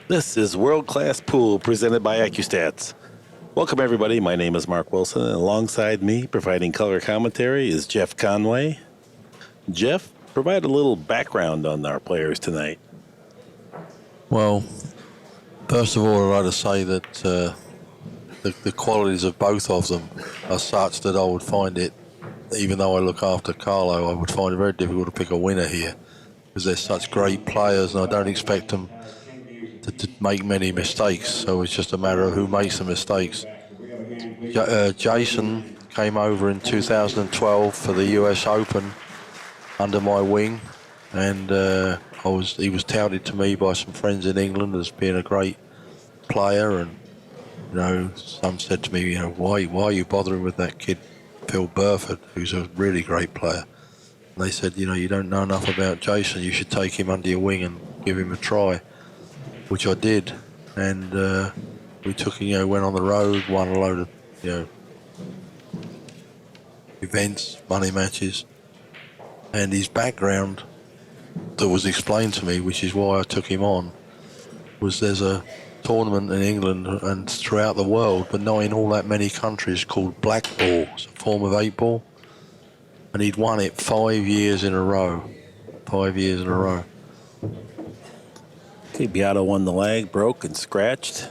This is World Class Pool presented by ACCUSTATS. Welcome everybody, my name is Mark Wilson, and alongside me providing color commentary is Geoff Conway. Geoff, provide a little background on our players tonight. Well, first of all, I'd like to say that the qualities of both of them are such that I would find it, even though I look after Carlo, I would find it very difficult to pick a winner here because they're such great players and I don't expect them to make many mistakes, so it's just a matter of who makes the mistakes. Jayson came over in 2012 for the US Open under my wing, and he was touted to me by some friends in England as being a great player, and some said to me, why are you bothering with that kid Phil Burford, who's a really great player? And they said, you don't know enough about Jayson, you should take him under your wing and give him a try. Which I did, and we took, went on the road, won a load of, events, money matches, and his background that was explained to me, which is why I took him on, was there's a tournament in England and throughout the world, but not in all that many countries, called black ball. It's a form of 8-ball, and he'd won it 5 years in a row. 5 years in a row. Okay, Biadо won the leg, broke and scratched.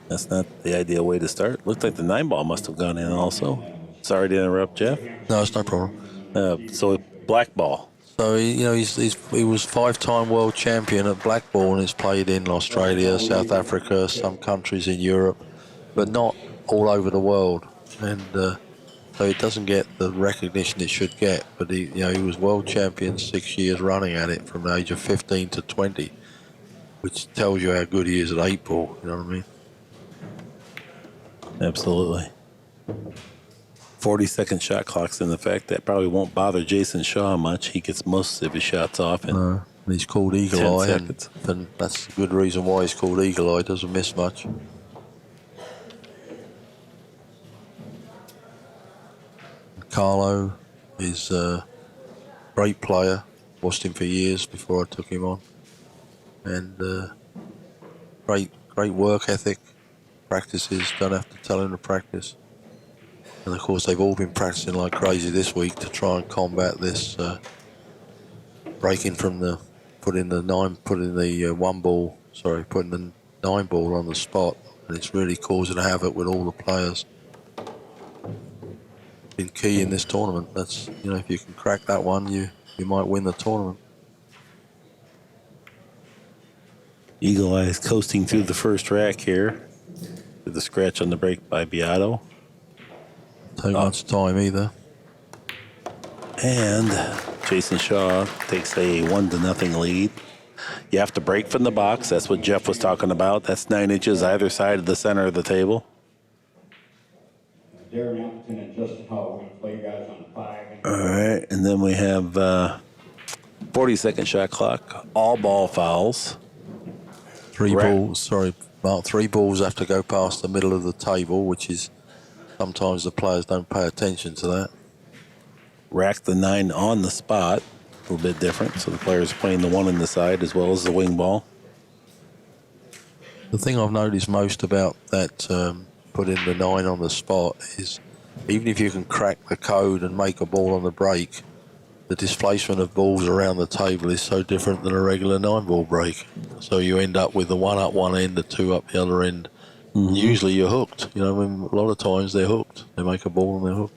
That's not the ideal way to start. Looked like the 9-ball must have gone in also. Sorry to interrupt, Geoff. No, it's no problem. So black ball. So he was 5-time world champion at black ball, and he's played in Australia, South Africa, some countries in Europe, but not all over the world. And so it doesn't get the recognition it should get. But he was world champion 6 years running at it from the age of 15 to 20, which tells you how good he is at 8-ball. You know what I mean? Absolutely. 40-second shot clocks in effect. That probably won't bother Jayson Shaw much. He gets most of his shots off in he's called Eagle Eye, seconds. And that's a good reason why he's called Eagle Eye. Doesn't miss much. Carlo is a great player. Watched him for years before I took him on, and great work ethic. Practices, don't have to tell him to practice. And of course, they've all been practicing like crazy this week to try and combat this breaking from putting the 9-ball on the spot, and it's really causing havoc with all the players. Been key in this tournament. That's if you can crack that one, you might win the tournament. Eagle Eye is coasting through the first rack here with the scratch on the break by Biadо. Take much time either. And Jayson Shaw takes a 1-0 lead. You have to break from the box. That's what Geoff was talking about. That's 9 inches either side of the center of the table. All right, and then we have 40-second shot clock. All ball fouls. 3 balls. About 3 balls have to go past the middle of the table, which is sometimes the players don't pay attention to that. Rack the 9 on the spot. A little bit different. So the players are playing the 1 in the side as well as the wing ball. The thing I've noticed most about that putting the 9 on the spot is even if you can crack the code and make a ball on the break, the displacement of balls around the table is so different than a regular 9-ball break. So you end up with the 1 up one end, the 2 up the other end. Mm-hmm. Usually you're hooked. A lot of times they're hooked. They make a ball and they're hooked.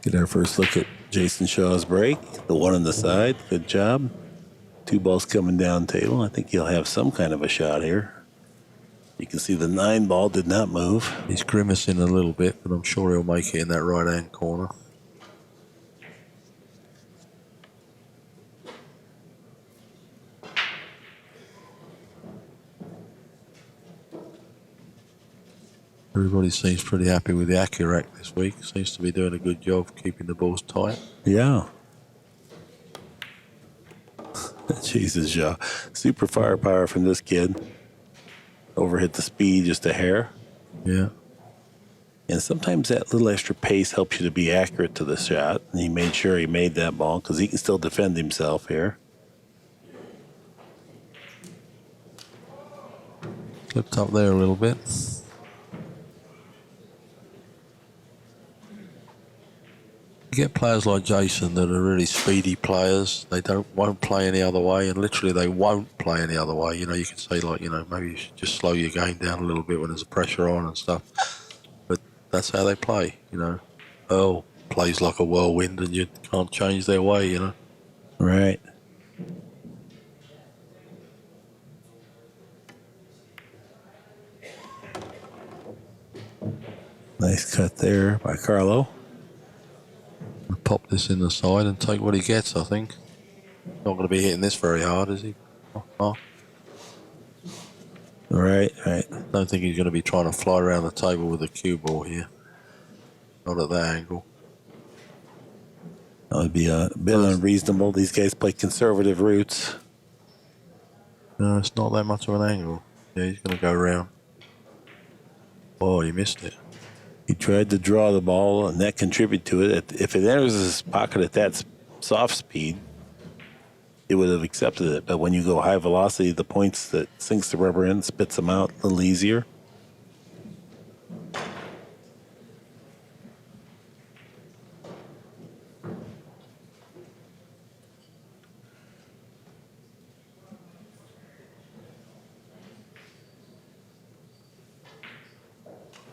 Get our first look at Jayson Shaw's break. The 1 on the side. Good job. 2 balls coming down table. I think he'll have some kind of a shot here. You can see the 9 ball did not move. He's grimacing a little bit, but I'm sure he'll make it in that right-hand corner. Everybody seems pretty happy with the Accu-Stats this week. Seems to be doing a good job keeping the balls tight. Yeah. Jesus, Shaw. Super firepower from this kid. Overhit the speed just a hair. Yeah. And sometimes that little extra pace helps you to be accurate to the shot. And he made sure he made that ball because he can still defend himself here. Slipped up there a little bit. You get players like Jayson that are really speedy players. They won't play any other way, and literally they won't play any other way. You know, you could say like, you know, maybe you should just slow your game down a little bit when there's pressure on and stuff. But that's how they play. You know, Earl plays like a whirlwind, and you can't change their way. You know. Right. Nice cut there by Carlo. Pop this in the side and take what he gets, I think. Not going to be hitting this very hard, is he? Oh. Right. Don't think he's going to be trying to fly around the table with a cue ball here. Not at that angle. That would be a bit unreasonable. These guys play conservative routes. No, it's not that much of an angle. Yeah, he's going to go around. Oh, he missed it. He tried to draw the ball, and that contributed to it. If it enters his pocket at that soft speed, it would have accepted it. But when you go high velocity, the points that sinks the rubber in, spits them out a little easier.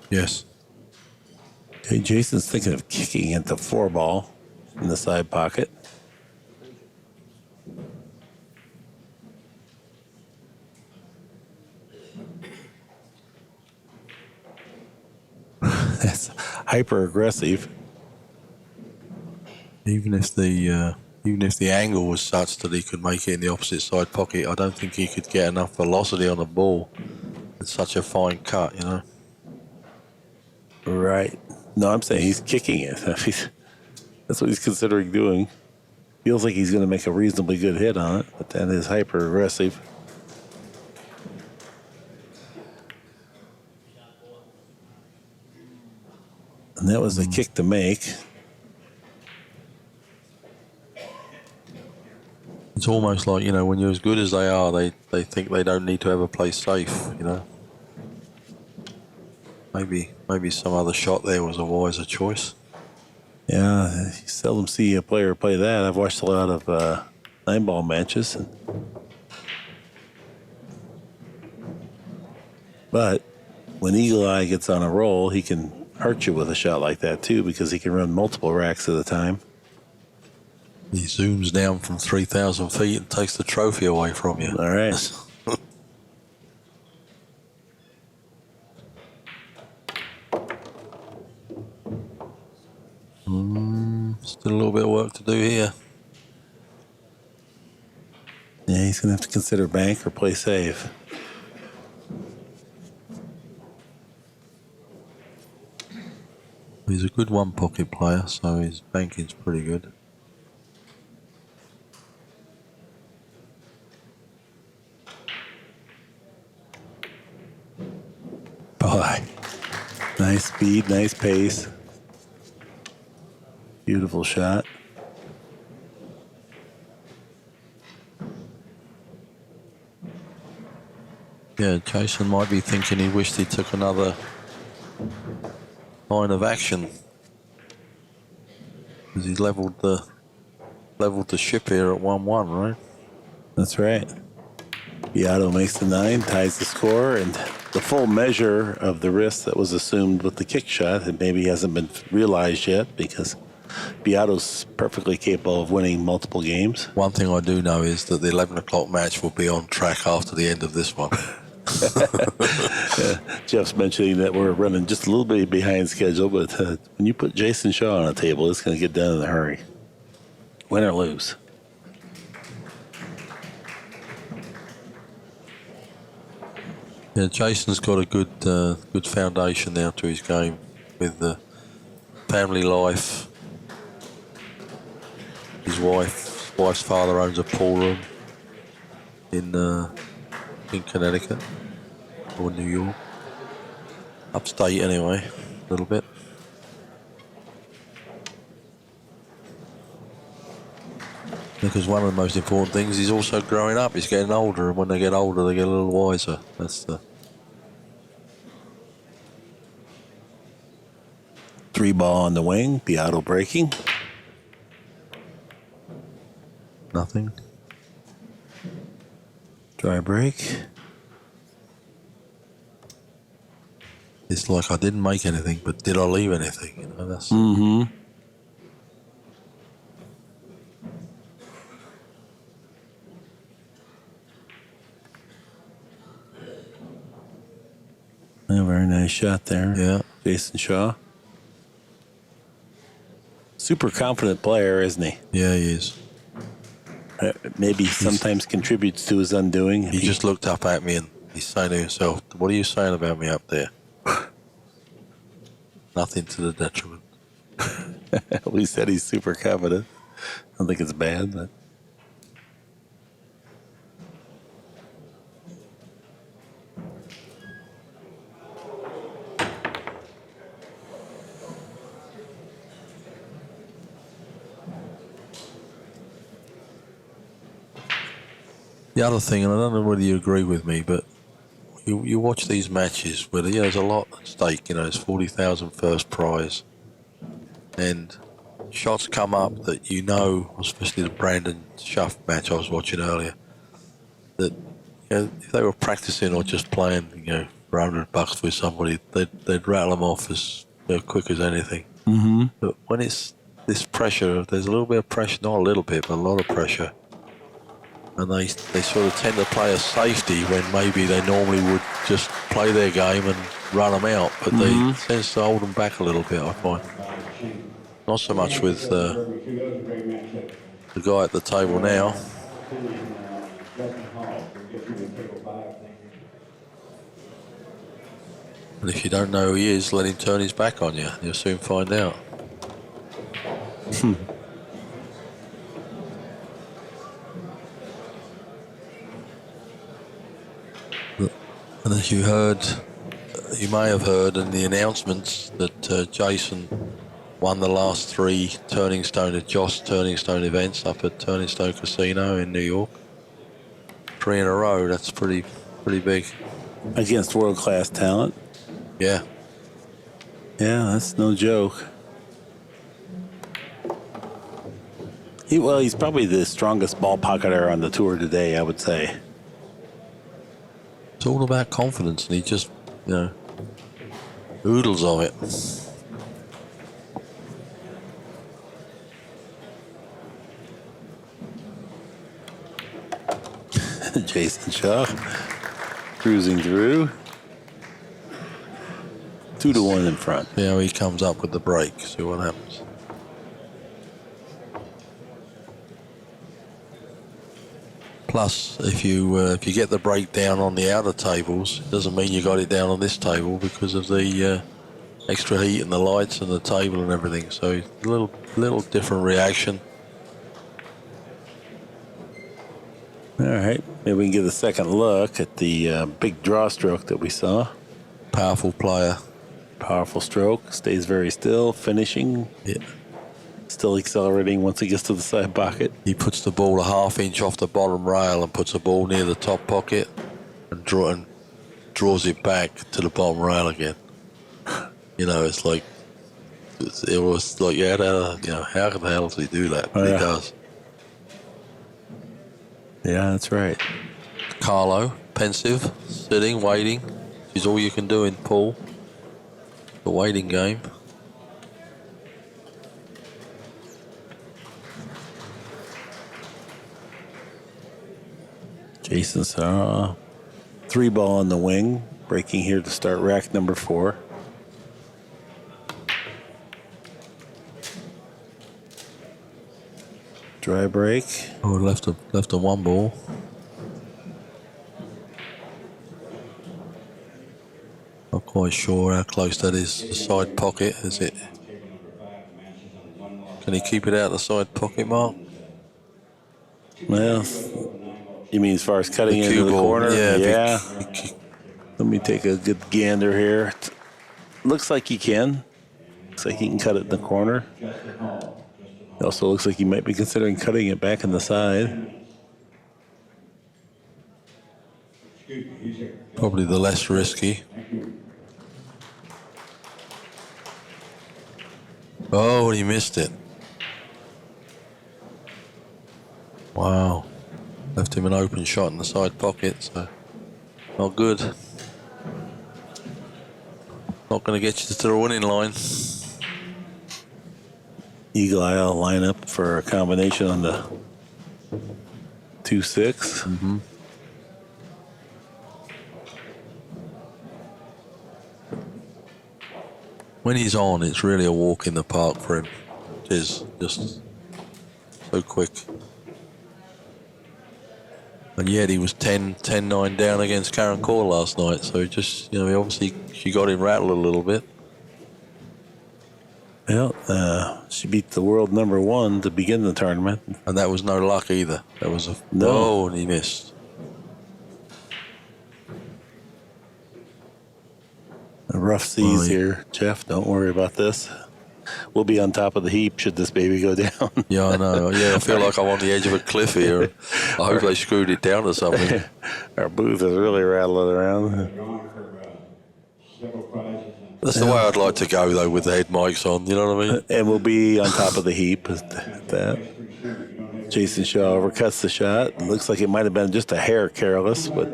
Yes. Okay, Jason's thinking of kicking at the 4-ball in the side pocket. That's hyper aggressive. Even if the angle was such that he could make it in the opposite side pocket, I don't think he could get enough velocity on the ball. It's such a fine cut, you know. Right. No, I'm saying he's kicking it. That's what he's considering doing. Feels like he's going to make a reasonably good hit on it, but that is hyper aggressive. And that was a kick to make. It's almost like, you know, when you're as good as they are, they think they don't need to ever play safe, you know. Maybe some other shot there was a wiser choice. Yeah, you seldom see a player play that. I've watched a lot of 9-ball matches. But when Eagle Eye gets on a roll, he can hurt you with a shot like that too, because he can run multiple racks at a time. He zooms down from 3,000 feet and takes the trophy away from you. All right. Still a little bit of work to do here. Yeah, he's going to have to consider bank or play safe. He's a good one-pocket player, so his banking's pretty good. Boy, nice speed, nice pace. Beautiful shot. Yeah, Jayson might be thinking he wished he took another line of action, because he leveled the ship here at 1-1, right? That's right. Biaddo makes the 9, ties the score, and the full measure of the risk that was assumed with the kick shot, and maybe hasn't been realized yet, because Biaddo's perfectly capable of winning multiple games. One thing I do know is that the 11 o'clock match will be on track after the end of this one. Jeff's mentioning that we're running just a little bit behind schedule, but when you put Jayson Shaw on a table, it's going to get done in a hurry. Win or lose. Yeah, Yeah, Jason's got a good foundation now to his game with the family life. His wife's father owns a pool room in Connecticut or New York, upstate anyway, a little bit. Because one of the most important things is also growing up. He's getting older, and when they get older, they get a little wiser. That's the 3-ball on the wing. Biaddo breaking. nothing. Dry break. It's like I didn't make anything, but did I leave anything? You know, that's. A very nice shot there. Yeah. Jayson Shaw. Super confident player, isn't he? Yeah, he is. Maybe sometimes contributes to his undoing. He just looked up at me and he's saying to himself, "What are you saying about me up there?" Nothing to the detriment. We said he's super confident. I don't think it's bad, but. The other thing, and I don't know whether you agree with me, but you watch these matches where there's a lot at stake. You know, it's 40,000 first prize, and shots come up that you know, especially the Brandon Schuff match I was watching earlier, that if they were practicing or just playing, for $100 with somebody, they'd rattle them off as quick as anything. Mm-hmm. But when it's this pressure, there's a little bit of pressure, not a little bit, but a lot of pressure. And they sort of tend to play a safety when maybe they normally would just play their game and run them out, but they tends to hold them back a little bit, I find. Not so much with the guy at the table now. And if you don't know who he is, let him turn his back on you. You'll soon find out. And as you may have heard in the announcements that Jayson won the last 3 Turning Stone events up at Turning Stone Casino in New York. 3 in a row. That's pretty big. Against world-class talent. Yeah. Yeah, that's no joke. He's probably the strongest ball pocketer on the tour today, I would say. It's all about confidence, and he just, oodles of it. Jayson Shaw cruising through. 2-1 in front. Yeah, he comes up with the break. See what happens. Plus, if you get the break down on the outer tables, it doesn't mean you got it down on this table because of the extra heat and the lights and the table and everything. So a little different reaction. All right, maybe we can get a second look at the big draw stroke that we saw. Powerful player. Powerful stroke, stays very still, finishing. Yeah. Still accelerating once he gets to the side pocket. He puts the ball a ½ inch off the bottom rail and puts the ball near the top pocket and draws it back to the bottom rail again. It's like, it was like, how the hell does he do that? But he does. Yeah, that's right. CARLO, pensive, sitting, waiting, is all you can do in pool. The waiting game. Jayson Shaw, 3-ball on the wing, breaking here to start rack number 4. Dry break. Oh, left a 1 ball. quite sure how close that is. The side pocket, is it? Can he keep it out the side pocket, Mark? Well, you mean as far as cutting The into cue the ball, corner? yeah. Yeah. Let me take a good gander here. Looks like he can. Looks like he can cut it in the corner. It also looks like he might be considering cutting it back in the side. Probably the less risky. Oh, he missed it. Wow. Left him an open shot in the side pocket, so not good. Not going to get you to the winning line. Eagle Eye will line up for a combination on the 2-6. Mm-hmm. When he's on, it's really a walk in the park for him. It is just so quick. And yet he was 10-9 down against Karen Core last night. So just, obviously she got him rattled a little bit. Well, she beat the world #1 to begin the tournament. And that was no luck either. That was a... No. Oh, and he missed. Rough seas here, Jeff. Don't worry about this. We'll be on top of the heap should this baby go down. Yeah, I know. Yeah, I feel like I'm on the edge of a cliff here. I hope they screwed it down or something. Our booth is really rattling around. That's the way I'd like to go, though, with the head mics on. You know what I mean? And we'll be on top of the heap at that. Jayson Shaw overcuts the shot. Looks like it might have been just a hair careless, but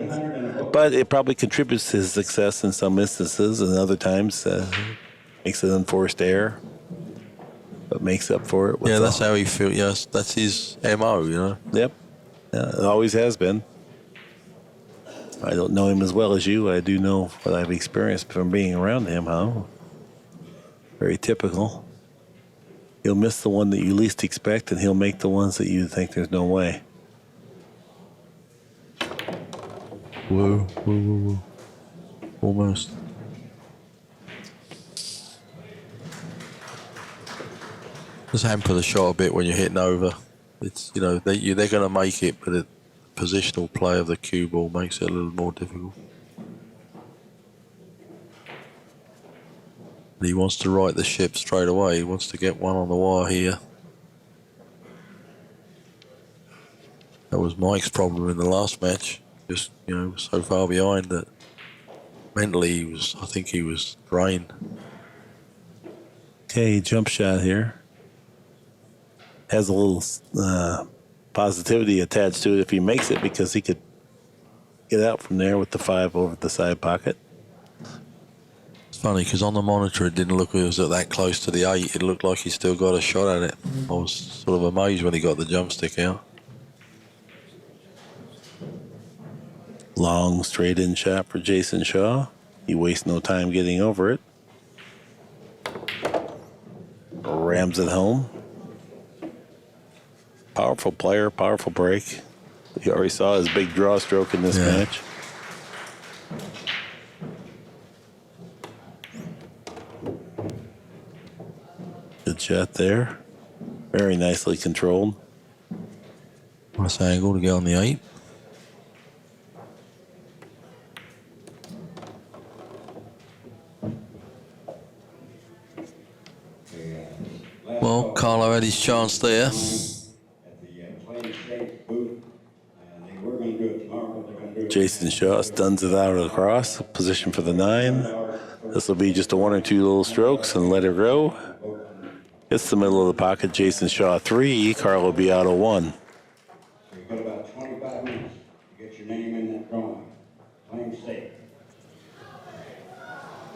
it probably contributes to his success in some instances, and other times makes an unforced error, but makes up for it. Yeah, that's how he feels. Yes, that's his MO, Yep. Yeah, it always has been. I don't know him as well as you. I do know what I've experienced from being around him, huh? Very typical. He'll miss the one that you least expect, and he'll make the ones that you think there's no way. Whoa, whoa, whoa, whoa. Almost. Just hamper the shot a bit when you're hitting over. It's, they're going to make it, but the positional play of the cue ball makes it a little more difficult. And he wants to right the ship straight away. He wants to get one on the wire here. That was Mike's problem in the last match. Just, so far behind that mentally I think he was drained. Okay, jump shot here. Has a little positivity attached to it if he makes it, because he could get out from there with the 5 over the side pocket. It's funny because on the monitor it didn't look like it was that close to the 8. It looked like he still got a shot at it. I was sort of amazed when he got the jump stick out. Long straight in shot for Jayson Shaw. He wastes no time getting over it. Rams it home. Powerful player, powerful break. You already saw his big draw stroke in this match. Good shot there. Very nicely controlled. Nice angle to get on the 8. Well, Carlo had his chance there. Jayson Shaw stuns it out across. Position for the 9. This will be just a 1 or 2 little strokes and let it go. Hits the middle of the pocket. Jayson Shaw 3, Carlo Biaddo 1. So you've got about 25 minutes to get your name in that drawing. Playing safe.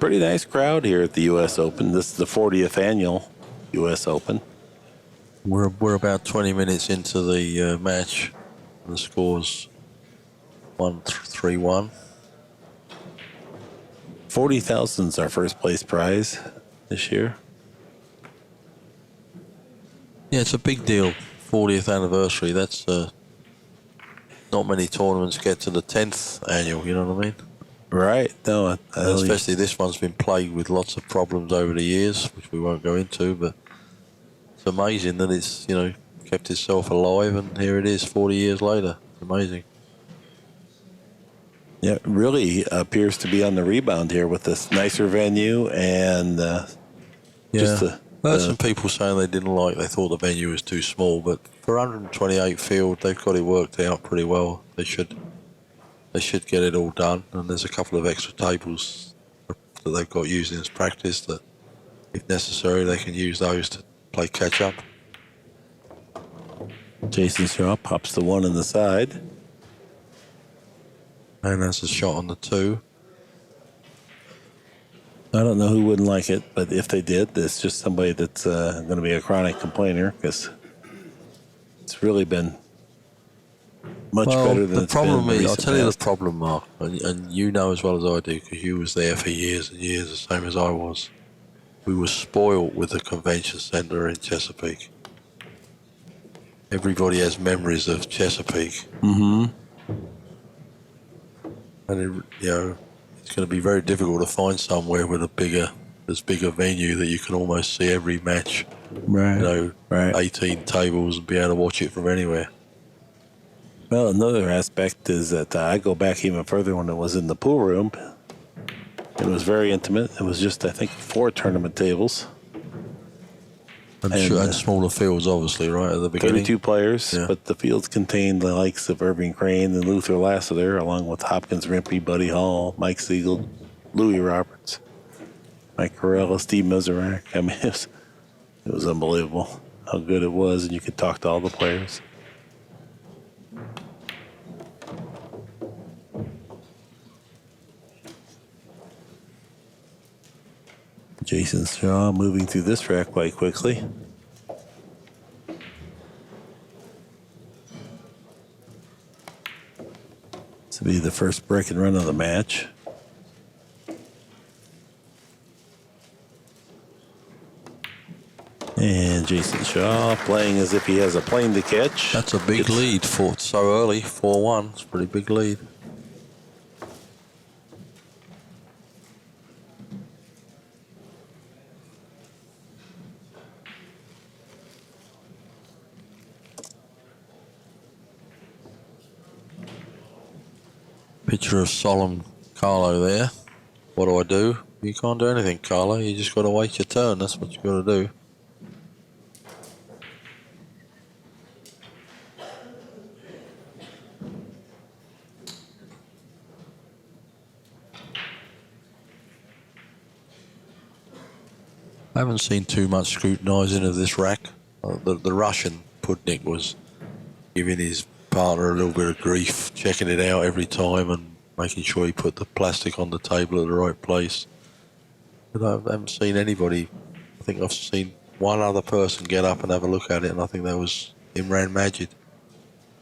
Pretty nice crowd here at the U.S. Open. This is the 40th annual U.S. Open. We're about 20 minutes into the match. The score's 1-3-1. 40,000 is our first place prize this year. Yeah, it's a big deal. 40th anniversary. That's not many tournaments get to the 10th annual. You know what I mean? Right. No, Especially this one's been plagued with lots of problems over the years, which we won't go into, but it's amazing that it's, kept itself alive, and here it is 40 years later. It's amazing. yeah, really appears to be on the rebound here with this nicer venue and just I heard some people saying they thought the venue was too small, but for 128 field, they've got it worked out pretty well. They should get it all done, and there's a couple of extra tables that they've got using as practice that, if necessary, they can use those to play catch up. Jayson Shaw pops the one on the side. And that's a shot on the 2. I don't know who wouldn't like it, but if they did, it's just somebody that's going to be a chronic complainer because it's really been much better than the it's been problem in the is, I'll recent tell you the past. problem, Mark, and you know as well as I do, because you was there for years and years, the same as I was. We were spoiled with the convention centre in Chesapeake. Everybody has memories of Chesapeake. Mm-hmm. And it's going to be very difficult to find somewhere with a bigger venue that you can almost see every match. Right. Right. 18 tables and be able to watch it from anywhere. Well, another aspect is that I go back even further when it was in the pool room. It was very intimate. It was just, I think, 4 tournament tables. And smaller fields, obviously, right, at the beginning. 32 players, Yeah. but the fields contained the likes of Irving Crane and Luther Lassiter, along with Hopkins Rimpey, Buddy Hall, Mike Siegel, Louis Roberts, Mike Careless, Steve Mizrak. I mean, it was unbelievable how good it was, and you could talk to all the players. Jayson Shaw moving through this track quite quickly. This will be the first break and run of the match. And Jayson Shaw playing as if he has a plane to catch. That's a big lead for so early, 4-1. It's a pretty big lead. Picture of solemn Carlo there. What do? You can't do anything, Carlo. You just got to wait your turn. That's what you got to do. I haven't seen too much scrutinising of this rack. The Russian Putnik was giving his partner a little bit of grief, checking it out every time and making sure he put the plastic on the table at the right place. But I haven't seen anybody. I think I've seen one other person get up and have a look at it, and I think that was Imran Majid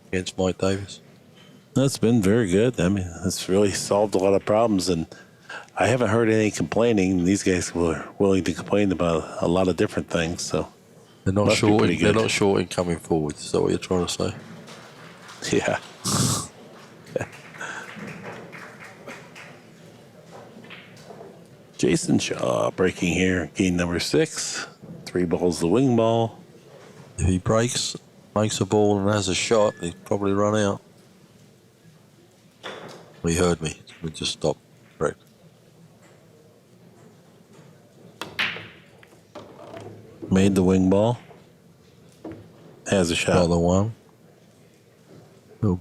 against Mike Davis. That's been very good. I mean, it's really solved a lot of problems, and I haven't heard any complaining. These guys were willing to complain about a lot of different things, so They're not must be short. pretty They're good. not short in coming forward. Is that what you're trying to say? Yeah. Jayson Shaw breaking here, game number 6. 3 balls the wing ball. If he breaks, makes a ball and has a shot, he'd probably run out. Well, he heard me. We just stopped. Correct. Made the wing ball. Has a shot. Another one. A little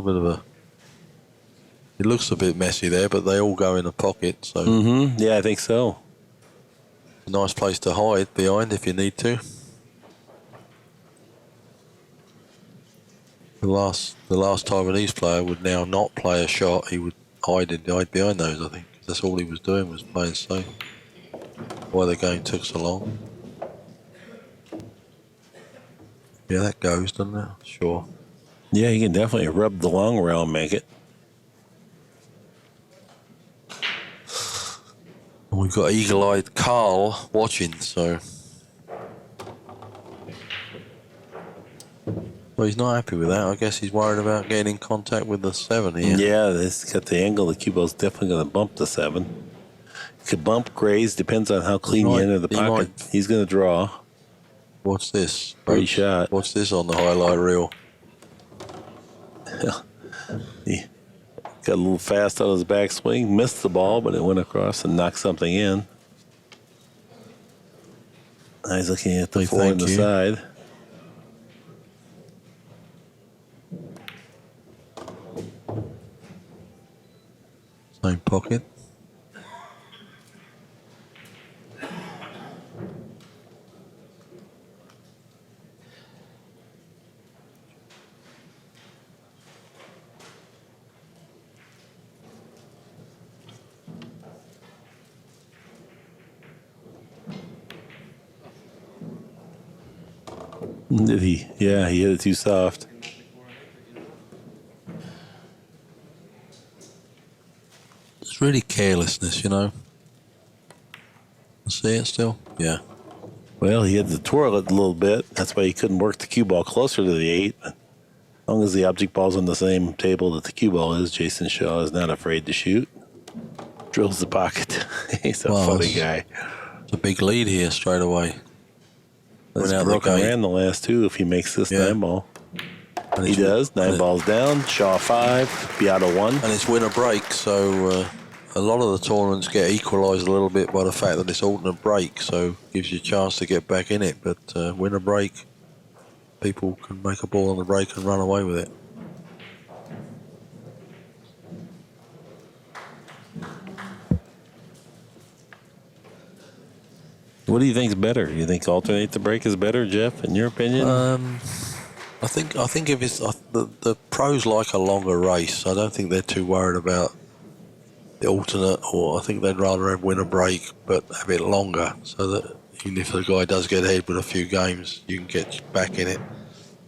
bit of a. It looks a bit messy there, but they all go in a pocket, so Yeah, I think so. a nice place to hide behind if you need to. The last Taiwanese player would now not play a shot. He would hide behind those, I think. That's all he was doing, was playing safe. Why the game took so long. Yeah, that goes, doesn't it? Sure. Yeah, you can definitely rub the long rail and make it. And we've got eagle-eyed Carl watching, so Well, he's not happy with that. I guess he's worried about getting in contact with the 7 here. Yeah, this got the angle. The cue ball's definitely going to bump the 7. Could bump, graze, depends on how clean you enter the pocket. He's going to draw. What's this? Great shot. What's this on the highlight reel? He got a little fast on his backswing, missed the ball, but it went across and knocked something in. Now he's looking at the 4 on the side. Same pocket. Did he? Yeah, he hit it too soft. It's really carelessness, you know. See it still? Yeah. Well, he had to twirl it a little bit. That's why he couldn't work the cue ball closer to the 8. As long as the object ball's on the same table that the cue ball is, Jayson Shaw is not afraid to shoot. Drills the pocket. He's a funny guy. It's a big lead here straight away. Let's broken ran the last 2 if he makes this 9 ball. He does. 9 balls down. Shaw 5. Biaddo 1. And it's winner break, so a lot of the tournaments get equalised a little bit by the fact that it's alternate break, so gives you a chance to get back in it. But winner break, people can make a ball on the break and run away with it. What do you think's better? You think alternate the break is better, Jeff, in your opinion? I think if it's the pros like a longer race. I don't think they're too worried about the alternate, or I think they'd rather have winner break but have it longer, so that even if the guy does get ahead with a few games, you can get back in it.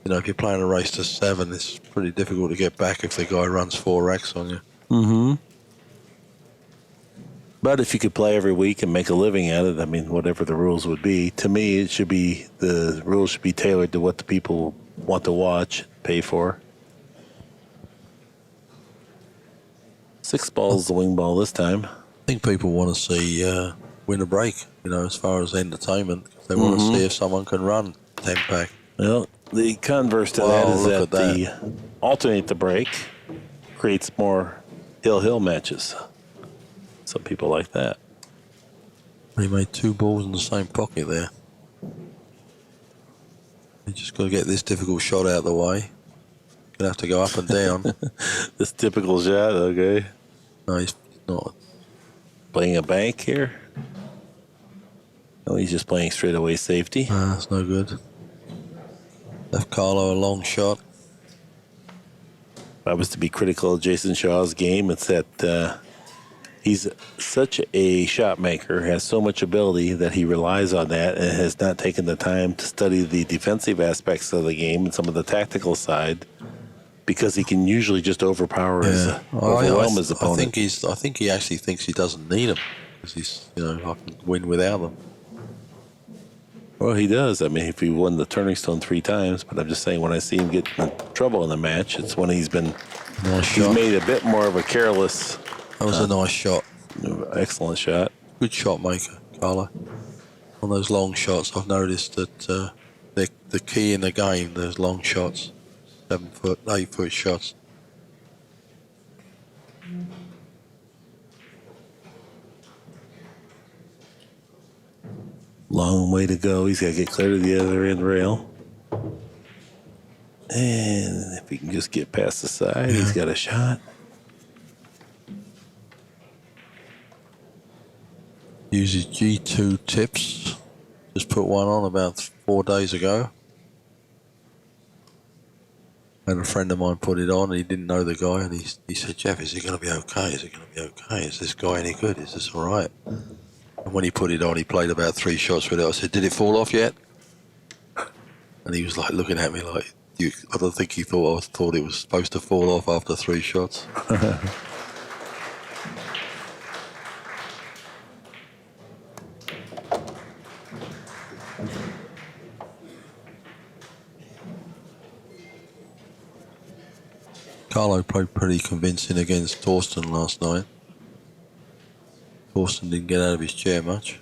You know, if you're playing a race to 7, it's pretty difficult to get back if the guy runs 4 racks on you. Mm-hmm. But if you could play every week and make a living at it, I mean, whatever the rules would be, to me, it should be, the rules should be tailored to what the people want to watch, pay for. 6 balls the wing ball this time. I think people want to see winner break, you know, as far as entertainment. They want to see if someone can run 10 pack. Well, the converse to that is that the alternate the break creates more hill-hill matches. Some people like that. He made 2 balls in the same pocket there. You just got to get this difficult shot out of the way. Gonna have to go up and down. This typical shot, okay. No, he's not. Playing a bank here? No, he's just playing straightaway safety. That's no good. Left Carlo a long shot. If I was to be critical of Jayson Shaw's game, it's that he's such a shot maker, has so much ability that he relies on that and has not taken the time to study the defensive aspects of the game and some of the tactical side, because he can usually just overpower overwhelm his opponent. I think he actually thinks he doesn't need them, because he's, you know, I can win without them. Well, he does. I mean, if he won the Turning Stone 3 times, but I'm just saying when I see him get in trouble in the match, it's when he's been he's made a bit more of a careless. That was a nice shot. Excellent shot. Good shot maker, Carlo. On those long shots, I've noticed that the key in the game, those long shots, 7-foot, 8-foot shots. Long way to go. He's got to get clear to the other end rail. And if he can just get past the side, he's got a shot. Uses G2 tips. Just put one on about 4 days ago. And a friend of mine put it on, and he didn't know the guy, and he said, "Jeff, is it going to be okay? Is it going to be okay? Is this guy any good? Is this all right?" And when he put it on, he played about 3 shots with it. I said, "Did it fall off yet?" And he was like looking at me like, I don't think he thought it was supposed to fall off after 3 shots. Carlo played pretty convincing against Torsten last night. Torsten didn't get out of his chair much.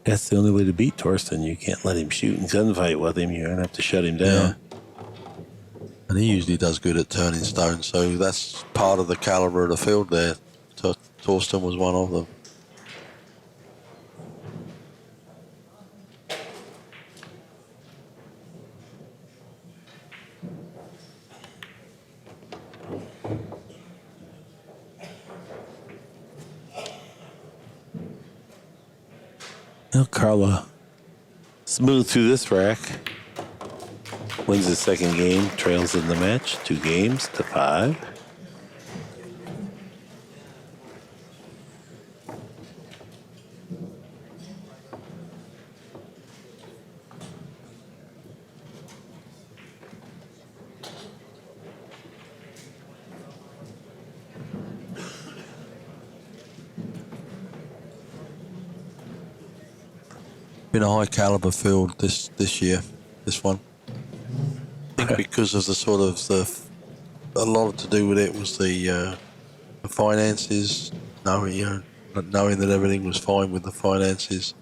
That's the only way to beat Torsten. You can't let him shoot and gunfight with him. You're going to have to shut him down. And he usually does good at turning stones, so that's part of the caliber of the field there. Torsten was one of them. Now Carlo smooth through this rack. Wins his second game, trails in the match 2 games to 5. Been a high caliber field this year, this one. I think because of the sort of a lot to do with it was the finances. Knowing that everything was fine with the finances,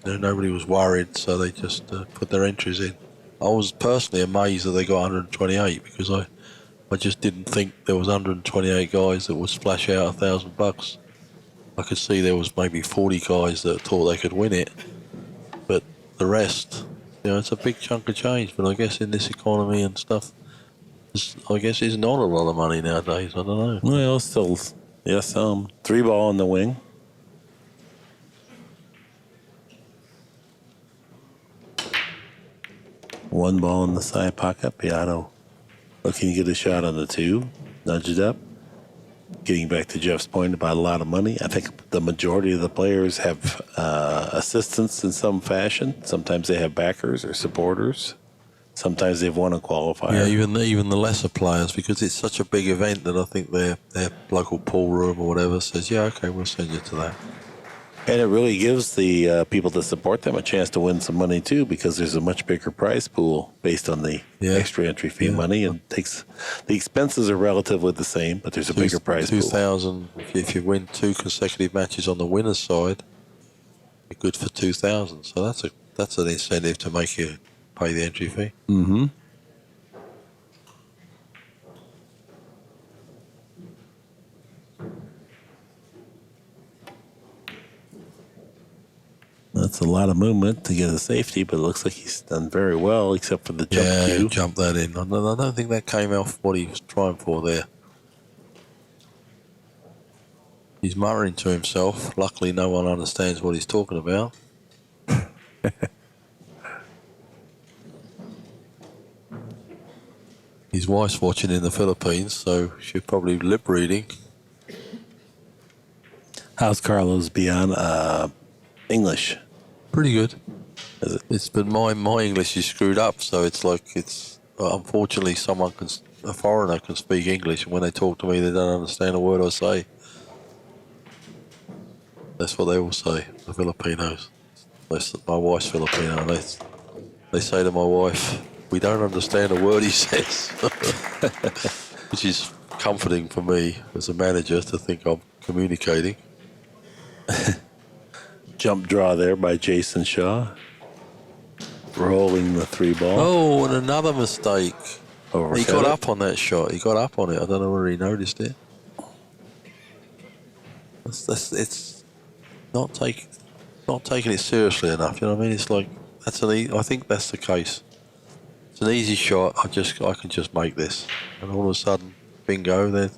nobody was worried, so they just put their entries in. I was personally amazed that they got 128 because I just didn't think there was 128 guys that would splash out $1,000. I could see there was maybe 40 guys that thought they could win it, but the rest, it's a big chunk of change. But I guess in this economy and stuff, I guess it's not a lot of money nowadays. I don't know. Well, still, yes, 3 ball in the wing. One ball in the side pocket. Biado looking to get a shot on the 2. Nudge it up. Getting back to Jeff's point about a lot of money, I think the majority of the players have assistants in some fashion. Sometimes they have backers or supporters. Sometimes they've won a qualifier. Yeah, even the lesser players, because it's such a big event that I think their local pool room or whatever says, yeah, okay, we'll send you to that. And it really gives the people that support them a chance to win some money too, because there's a much bigger prize pool based on the extra entry fee money, and the expenses are relatively the same, but there's a bigger prize pool. 2,000. If you win 2 consecutive matches on the winner's side, you're good for 2,000. So that's an incentive to make you pay the entry fee. Mm-hmm. That's a lot of movement to get a safety, but it looks like he's done very well, except for the jump cue. Jump that in. I don't think that came off what he was trying for there. He's muttering to himself. Luckily, no one understands what he's talking about. His wife's watching in the Philippines, so she's probably lip reading. How's Carlos beyond English? Pretty good. Is it? It's but my English is screwed up, so it's like unfortunately a foreigner can speak English, and when they talk to me, they don't understand a word I say. That's what they all say, the Filipinos. My wife's Filipino. They say to my wife, "We don't understand a word he says," which is comforting for me as a manager to think I'm communicating. Jump draw there by Jayson Shaw. Rolling the 3 ball. Oh, and another mistake. Overcut He got it. up on that shot. He got up on it. I don't know whether he noticed it. It's not taking it seriously enough. You know what I mean? It's like I think that's the case. It's an easy shot. I can just make this, and all of a sudden, bingo. Then,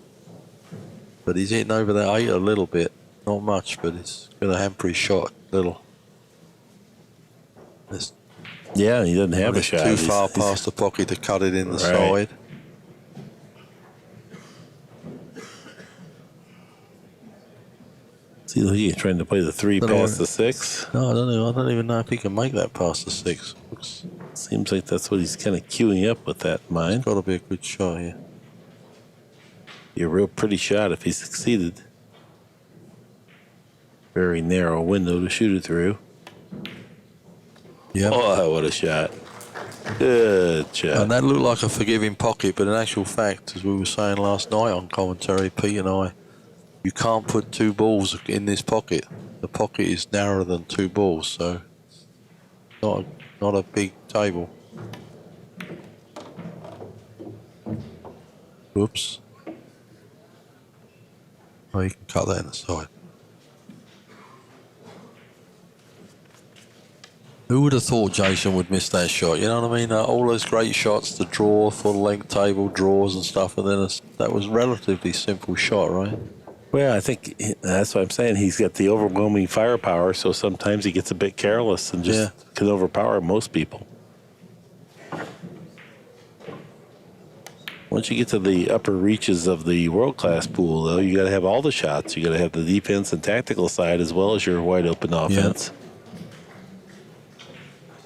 but he's hitting over that 8 a little bit. Not much, but it's going to hamper his shot a little. Yeah, he doesn't have a shot. Too far past the pocket to cut it in the Right. side. See, he's trying to play the 3 past the 6. No, I don't know. I don't even know if he can make that past the 6. Seems like that's what he's kind of queuing up with that in mind. It's got to be a good shot here. Be a real pretty shot if he succeeded. Very narrow window to shoot it through. Yeah. Oh, what a shot. Good And shot. that looked like a forgiving pocket, but in actual fact, as we were saying last night on commentary, Pete and I, you can't put two balls in this pocket. The pocket is narrower than two balls, so not a big table. Whoops. Oh, you can cut that in the side. Who would have thought Jayson would miss that shot? You know what I mean? All those great shots, the draw, full length table, draws and stuff, and then that was relatively simple shot, right? Well, I think that's what I'm saying. He's got the overwhelming firepower, so sometimes he gets a bit careless and just can overpower most people. Once you get to the upper reaches of the world-class pool, though, you got to have all the shots. You got to have the defense and tactical side as well as your wide-open offense.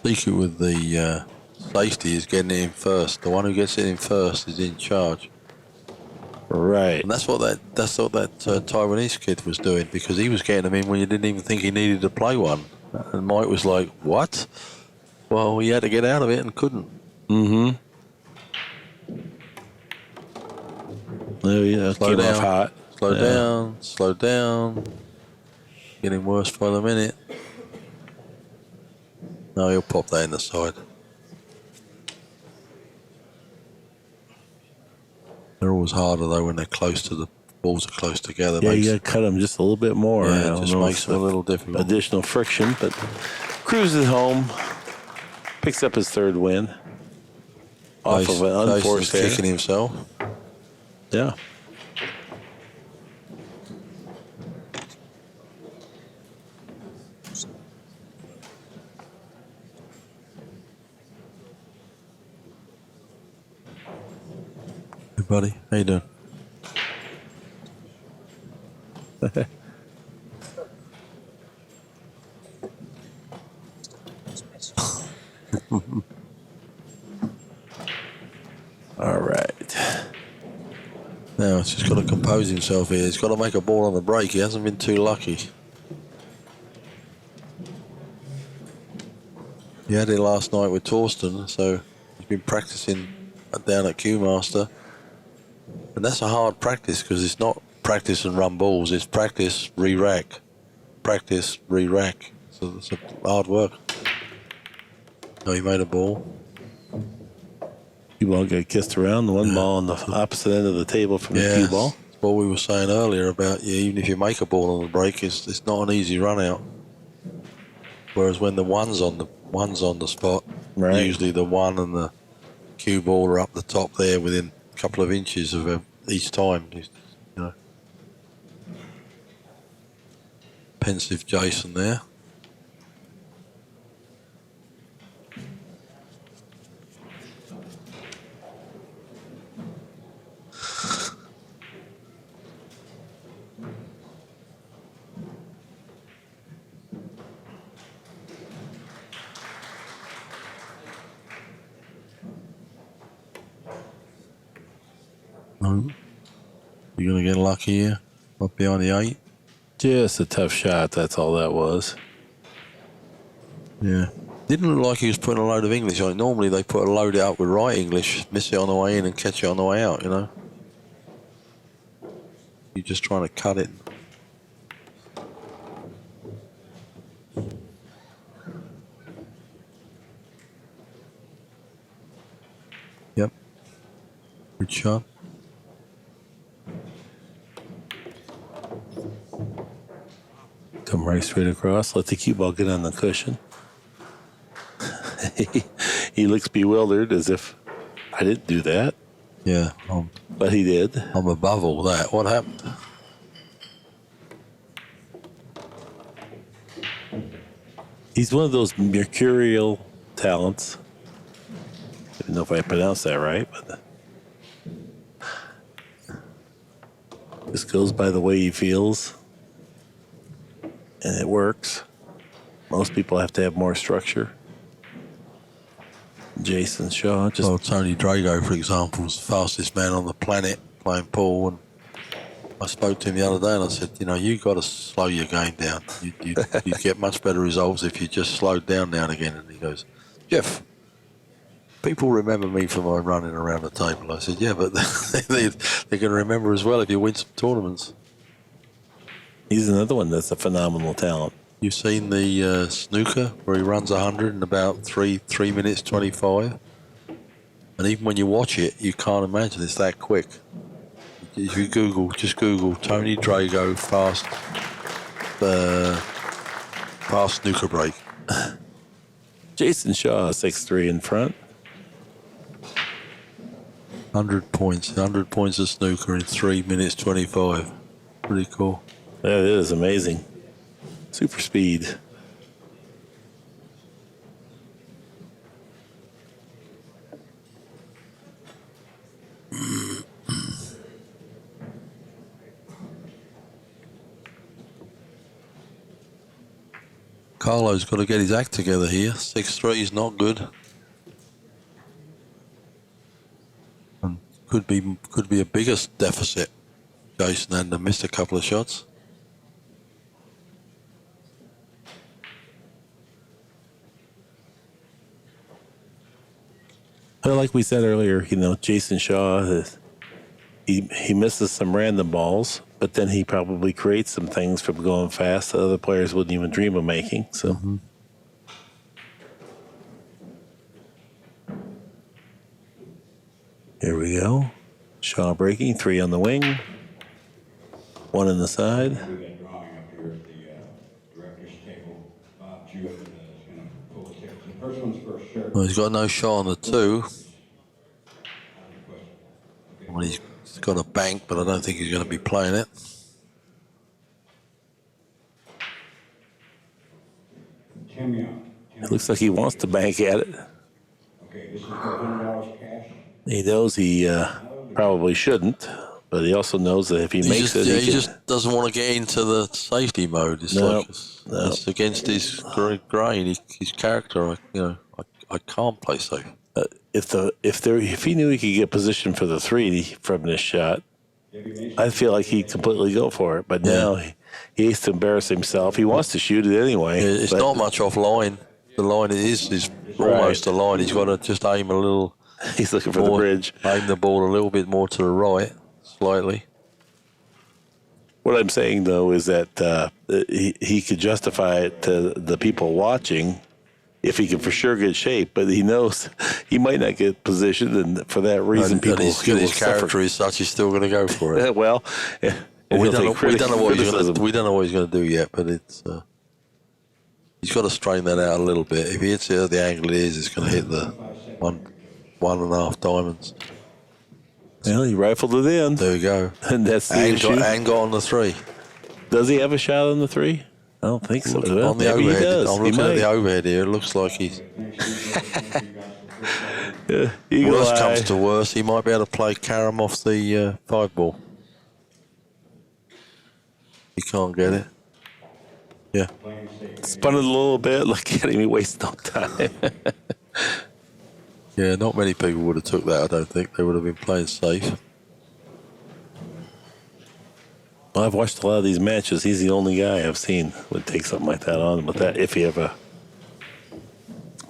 Secret with the safety is getting it in first. The one who gets it in first is in charge. Right. And that's what that Taiwanese kid was doing, because he was getting them in when you didn't even think he needed to play one. And Mike was like, what? Well, he had to get out of it and couldn't. Mm-hmm. Oh, yeah. Slow Came off down. hot. Slow down. Getting worse by the minute. No, he'll pop that in the side. They're always harder though when they're close to the balls are close together. Yeah, you got to cut them just a little bit more. Yeah, it just makes them a little difficult. Additional friction, but cruises home, picks up his third win off of an unforced error. Kicking himself. Yeah. Hey, buddy. How you doing? All right. Now he's just got to compose himself here. He's got to make a ball on the break. He hasn't been too lucky. He had it last night with Torsten, so he's been practicing down at Q-Master. And that's a hard practice, because it's not practice and run balls. It's practice, re-rack. Practice, re-rack. So it's a hard work. So he made a ball. Cue ball got kissed around. The one ball on the opposite end of the table from the cue ball. That's what we were saying earlier about, even if you make a ball on the break, it's not an easy run out. Whereas when the one's on the spot, right, usually the one and the cue ball are up the top there within a couple of inches of each time. You know. Pensive Jayson there. No. You're going to get lucky here. Up behind the 8. Just a tough shot. That's all that was. Yeah. Didn't look like he was putting a load of English on it. Normally they load it up with right English, miss it on the way in and catch it on the way out, you know. You're just trying to cut it. Yep. Good shot. Come right straight across. Let the cue ball get on the cushion. He looks bewildered, as if I didn't do that. Yeah. But he did. I'm above all that. What happened? He's one of those mercurial talents. I don't know if I pronounced that right, but just goes by the way he feels. And it works. Most people have to have more structure. Jayson Shaw just... Well, Tony Drago, for example, was the fastest man on the planet playing pool. And I spoke to him the other day and I said, you know, you got to slow your game down. You get much better results if you just slowed down now and again. And he goes, Jeff, people remember me for my running around the table. I said, yeah, but they're going to remember as well if you win some tournaments. He's another one that's a phenomenal talent. You've seen the snooker where he runs 100 in about 3 minutes 25? And even when you watch it, you can't imagine it's that quick. If you just Google Tony Drago fast snooker break. Jayson Shaw, 6'3" in front. 100 points of snooker in 3 minutes 25. Pretty cool. That is amazing. Super speed. Carlo's got to get his act together here. 6'3" is not good. And could be a bigger deficit. Jayson hadn't missed a couple of shots. Well, like we said earlier, Jayson Shaw, he misses some random balls, but then he probably creates some things from going fast that other players wouldn't even dream of making. So, Here we go. Shaw breaking, 3 on the wing, 1 in the side. We got drawing up here at the director's table. Bob Jewett is going to pull the tickets. The first one's for a shirt. Well, he's got no shot on the 2. Well, he's got a bank, but I don't think he's going to be playing it. Tim Young. It looks like he wants to bank at it. Okay, this is for $100 cash. He knows he probably shouldn't, but he also knows that if he makes it, he just doesn't want to get into the safety mode. It's against his grain, his character. I can't play safe. If he knew he could get position for the 3 from this shot, I feel like he'd completely go for it. But now he hates to embarrass himself. He wants to shoot it anyway. It's not much off line. The line is almost a line. He's got to just aim a little. He's looking for the bridge. Aim the ball a little bit more to the right, slightly. What I'm saying, though, is that he could justify it to the people watching if he can for sure get shape, but he knows he might not get positioned, and for that reason, people will his suffer. character is such, he's still going to go for it. Well, we don't know what he's going to do yet, but it's he's got to strain that out a little bit. If he hits it at the angle it is, it's going to hit the 1.5 diamonds. Well, he rifled it in. There we go. And that's the issue. And got on the 3. Does he have a shot on the 3? I don't think so. On the Maybe overhead, he does. I'm looking at the overhead here. It looks like he's. Worst comes to worst, he might be able to play carom off the 5 ball. He can't get it. Yeah. Spun it a little bit, look at him, he wasted no time. Yeah, not many people would have took that, I don't think. They would have been playing safe. Well, I've watched a lot of these matches. He's the only guy I've seen would take something like that on with that, if he have a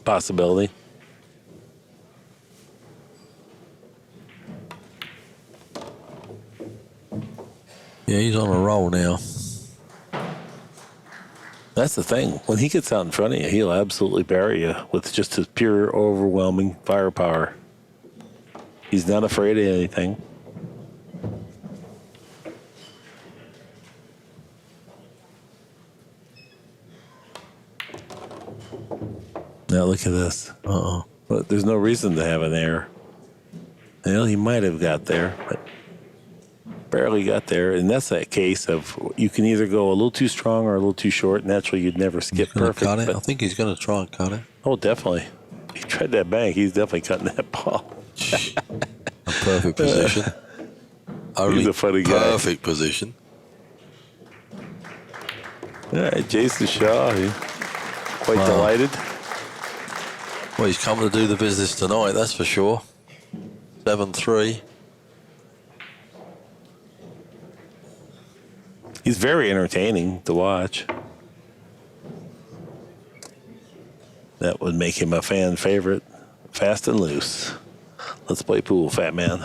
possibility. Yeah, he's on a roll now. That's the thing. When he gets out in front of you, he'll absolutely bury you with just his pure, overwhelming firepower. He's not afraid of anything. Now look at this. But there's no reason to have an error. Well, he might have got there, but barely got there. And that's that case of you can either go a little too strong or a little too short. Naturally, you'd never skip perfect. Cut it. I think he's going to try and cut it. Oh, definitely. He tried that bank. He's definitely cutting that ball. A perfect position. He's a funny guy. Perfect position. All right, Jayson Shaw. Quite delighted. Well, he's come to do the business tonight, that's for sure. 7-3. He's very entertaining to watch. That would make him a fan favorite. fast and loose. Let's play pool, fat man.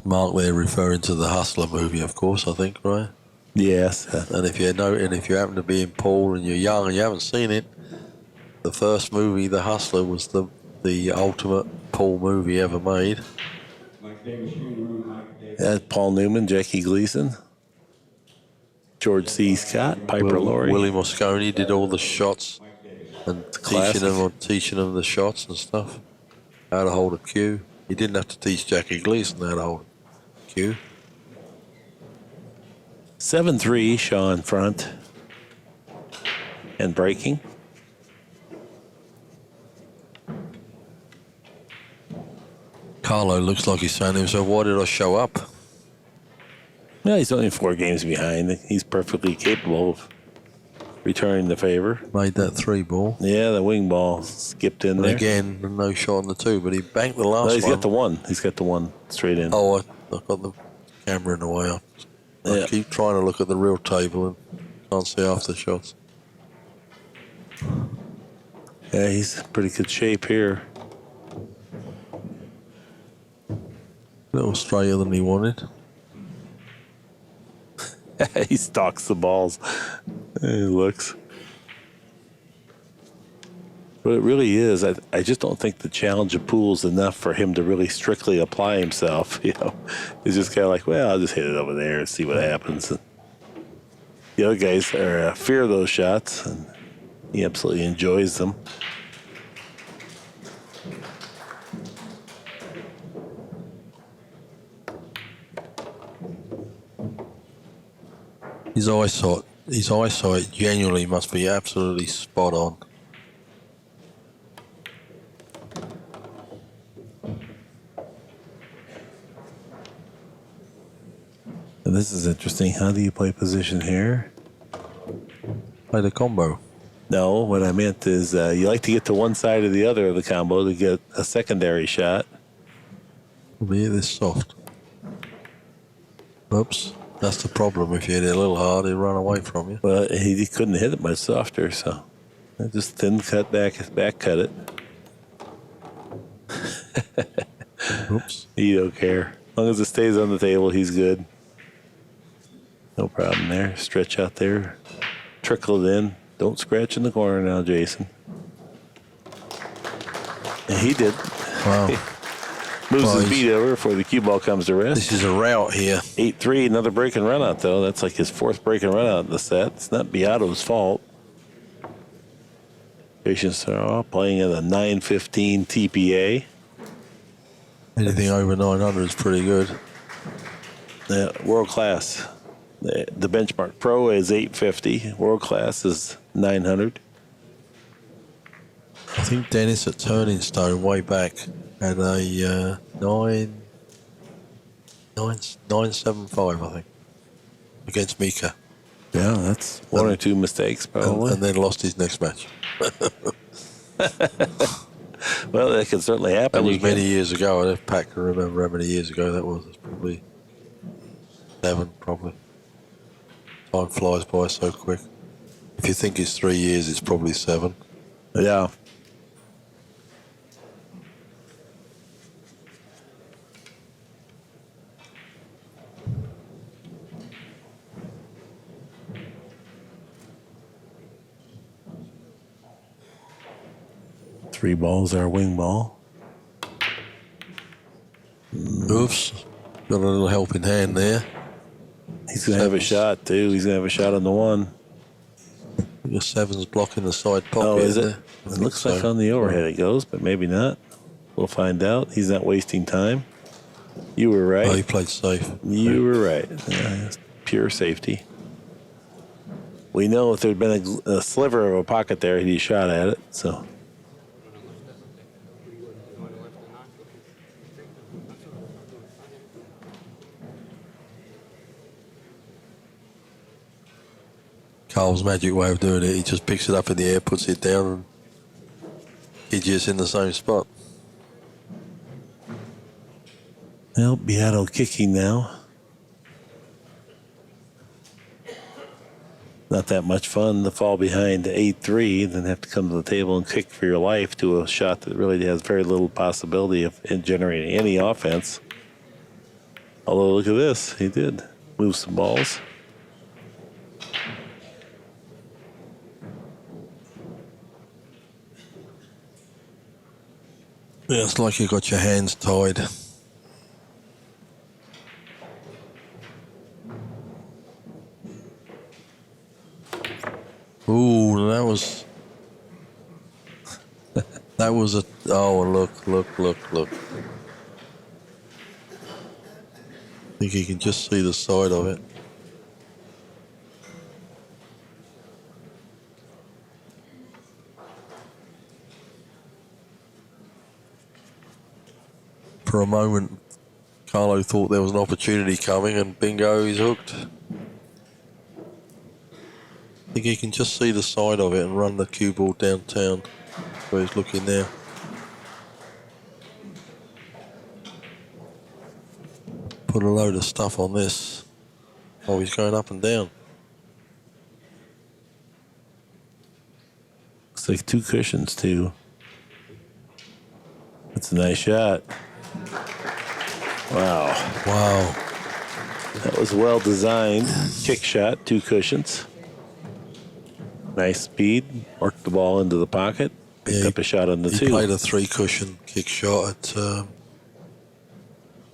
Mark, they're referring to the Hustler movie, of course, I think, right? Yes. And if you know, and if you happen to be in pool and you're young and you haven't seen it, the first movie, The Hustler, was the ultimate pool movie ever made. Mike Davis, you in the room, Mike Davis. That's Paul Newman, Jackie Gleason, George C. Scott, Piper Laurie. Willie Moscone did all the shots and Classic. teaching them the shots and stuff. How to hold a cue. He didn't have to teach Jackie Gleason how to hold a cue. 7-3, Shaw in front. And breaking. Carlo looks like he's saying to himself, why did I show up? Yeah, he's only 4 games behind. He's perfectly capable of returning the favor. Made that 3 ball. Yeah, the wing ball skipped in And there. again, no shot on the 2, but he banked the last No, he's one. got the 1. He's got the 1 straight in. Oh, I've got the camera in the way. I Yeah. keep trying to look at the real table and can't see half the shots. Yeah, he's in pretty good shape here. A little straighter than he wanted. He stalks the balls. He looks. But it really is. I just don't think the challenge of pool is enough for him to really strictly apply himself. You know, he's just kind of like, well, I'll just hit it over there and see what happens. And the other guys are fear of those shots, and he absolutely enjoys them. His eyesight genuinely must be absolutely spot on. And this is interesting. How do you play position here? Play the combo. No, what I meant is you like to get to one side or the other of the combo to get a secondary shot. It'll be this soft. Oops. That's the problem. If you hit it a little hard, he'll run away from you. Well, he couldn't hit it much softer, so I just thin cut back cut it. Oops. He don't care. As long as it stays on the table, he's good. No problem there. Stretch out there. Trickle it in. Don't scratch in the corner now, Jayson. And he did. Wow. Moves his beat over before the cue ball comes to rest. This is a rout here. 8-3, another break and run out, though. That's like his 4th break and run out in the set. It's not Biado's fault. Jayson Shaw playing at a 915 TPA. Anything over 900 is pretty good. World class. The benchmark pro is 850. World class is 900. I think Dennis at Turning Stone way back had a 975, I think, against Mika. Yeah, that's one or two mistakes, probably. And then lost his next match. Well, that could certainly happen. That was many years ago. I don't Pat can remember how many years ago that was. It's probably 7, probably. Time flies by so quick. If you think it's 3 years, it's probably 7. Yeah. Three balls are wing ball. Oops. Got a little helping hand there. He's going to have a shot, too. He's going to have a shot on the 1. Your 7's blocking the side pocket. Oh, is it? There. It looks like on the overhead it goes, but maybe not. We'll find out. He's not wasting time. You were right. Oh, he played safe. You were right. Yeah, it's pure safety. We know if there'd been a sliver of a pocket there, he'd shot at it. So. Carl's magic way of doing it, he just picks it up in the air, puts it down, and he's just in the same spot. Well, Beato kicking now. Not that much fun to fall behind 8-3, then have to come to the table and kick for your life to a shot that really has very little possibility of generating any offense. Although, look at this. He did move some balls. Yeah, it's like you got your hands tied. Ooh, that was a. Oh, look. I think you can just see the side of it. For a moment, Carlo thought there was an opportunity coming, and bingo, he's hooked. I think you can just see the side of it and run the cue ball downtown where he's looking now. Put a load of stuff on this. Oh, he's going up and down. Looks like 2 cushions, too. That's a nice shot. Wow. Wow. That was well designed. Kick shot, 2 cushions. Nice speed. Worked the ball into the pocket. Picked up a shot on the 2. He played a 3 cushion kick shot at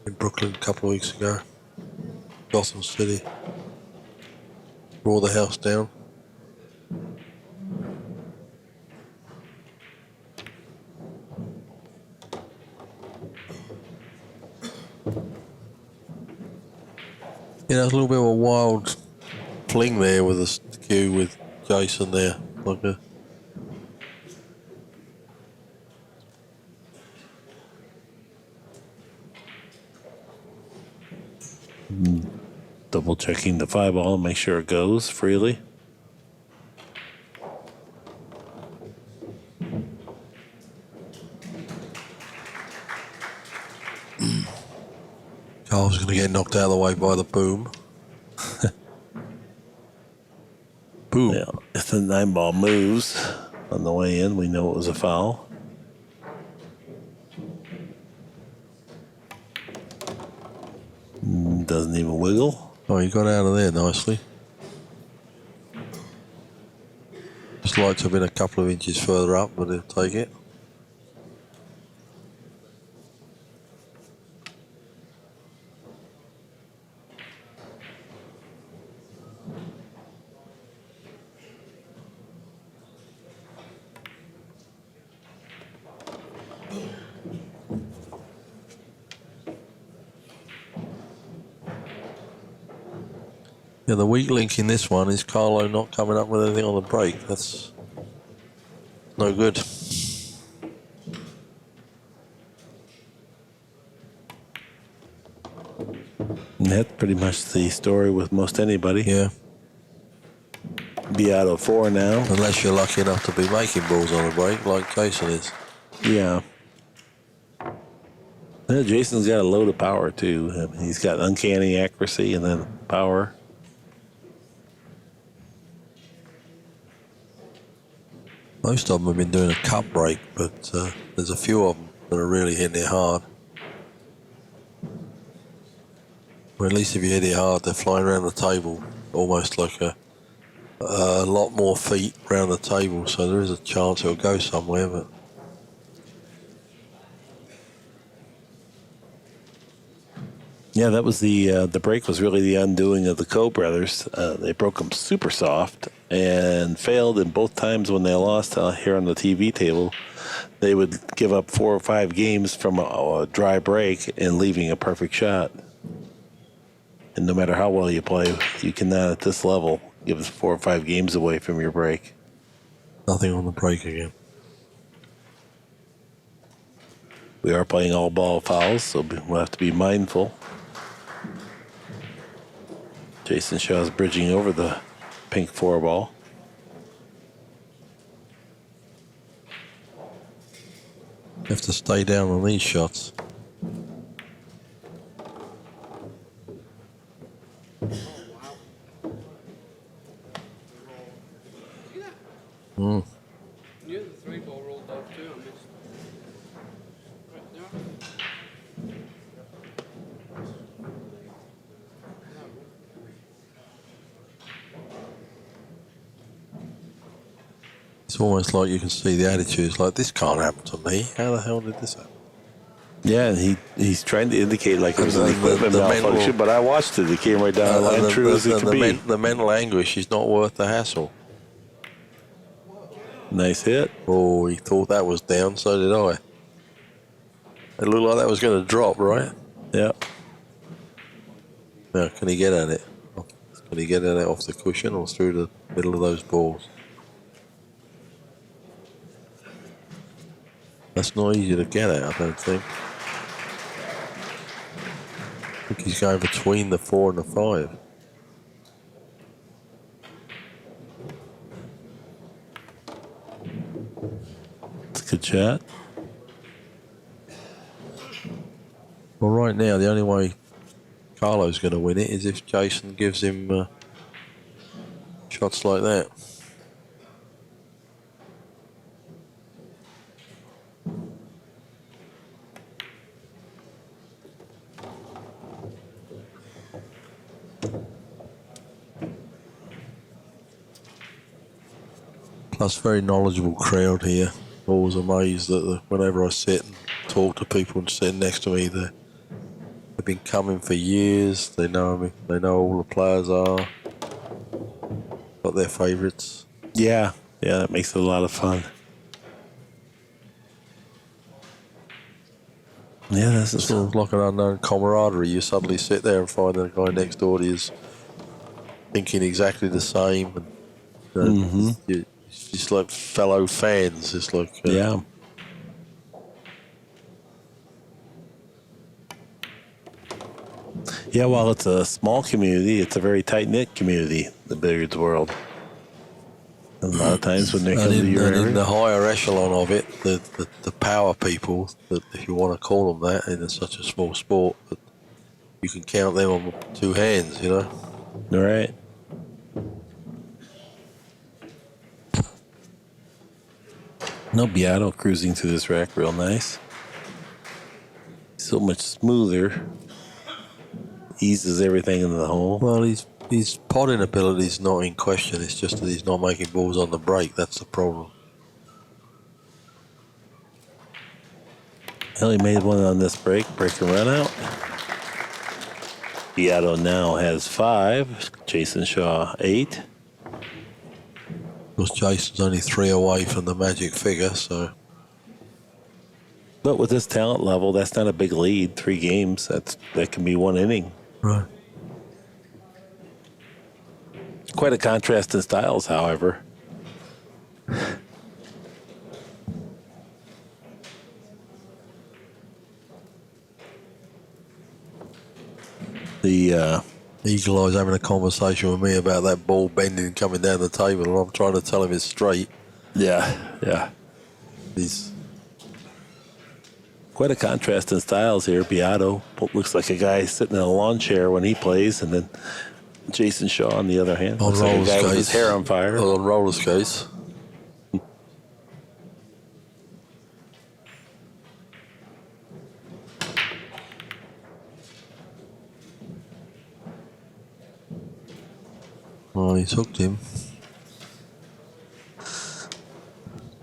in Brooklyn a couple of weeks ago. Gotham City. Brought the house down. Yeah, there's a little bit of a wild fling there with the cue with Jayson there. Like a Double checking the 5 ball, make sure it goes freely. Carl's going to get knocked out of the way by the boom. Boom. Yeah, if the 9 ball moves on the way in, we know it was a foul. Doesn't even wiggle. Oh, he got out of there nicely. Just like to have been a couple of inches further up, but he'll take it. Yeah, the weak link in this one is Carlo not coming up with anything on the break. That's no good. And that's pretty much the story with most anybody. Yeah, Beato 4 now. unless you're lucky enough to be making balls on the break like Jayson is. Yeah. Yeah, Jason's got a load of power, too. I mean, he's got uncanny accuracy and then power. Most of them have been doing a cut break, but there's a few of them that are really hitting it hard. Or at least if you hit it hard, they're flying around the table almost like a lot more feet around the table, so there is a chance it'll go somewhere. But Yeah, that was the break was really the undoing of the Coe brothers. They broke them super soft and failed, and both times when they lost here on the TV table, they would give up 4 or 5 games from a dry break and leaving a perfect shot. And no matter how well you play, you cannot at this level give us 4 or 5 games away from your break. nothing on the break again. We are playing all ball fouls, so we'll have to be mindful. Jayson Shaw is bridging over the pink 4 ball. You have to stay down on these shots. Yeah, the 3-ball rolled off too. I missed. Right there. It's almost like you can see the attitude. It's like, this can't happen to me. How the hell did this happen? Yeah, and he's trying to indicate like it was an And equipment the malfunction, mental- but I watched it. It came right down the line, true as it could be. the mental anguish is not worth the hassle. Nice hit. Oh, he thought that was down, so did I. It looked like that was going to drop, right? Yeah. Now, can he get at it? Can he get at it off the cushion or through the middle of those balls? That's not easy to get at, I don't think. I think he's going between the 4 and the 5. It's a good shot. Well, right now, the only way Carlo's going to win it is if Jayson gives him shots like that. Plus, very knowledgeable crowd here. Always amazed that whenever I sit and talk to people and sit next to me, they've been coming for years. They know me. They know all the players are. Got their favourites. Yeah, that makes it a lot of fun. Yeah, this is Sort of like an unknown camaraderie. You suddenly sit there and find that the guy next door to you is thinking exactly the same. And, it's just like fellow fans. It's like yeah. Yeah, while it's a small community, it's a very tight-knit community, the billiards world. And a lot of times when they come to your and area, in the higher echelon of it, the power people, if you want to call them that, in such a small sport, but you can count them on 2 hands, you know. all right. No, Biaddo cruising through this rack real nice. So much smoother. Eases everything into the hole. Well, his potting ability is not in question. It's just that he's not making balls on the break. That's the problem. Well, he made one on this break and run out. Biaddo now has 5. Jayson Shaw 8. Of course, Jason's only 3 away from the magic figure, so. But with this talent level, that's not a big lead. 3 games, that can be 1 inning. Right. Quite a contrast in styles, however. The Eagle Eye's having a conversation with me about that ball bending and coming down the table, and I'm trying to tell him it's straight. yeah. He's Quite a contrast in styles here. Biaddo looks like a guy sitting in a lawn chair when he plays, and then Jayson Shaw, on the other hand, on looks like a roller guy skates. with his hair on fire. On roller skates. Well, he's hooked him.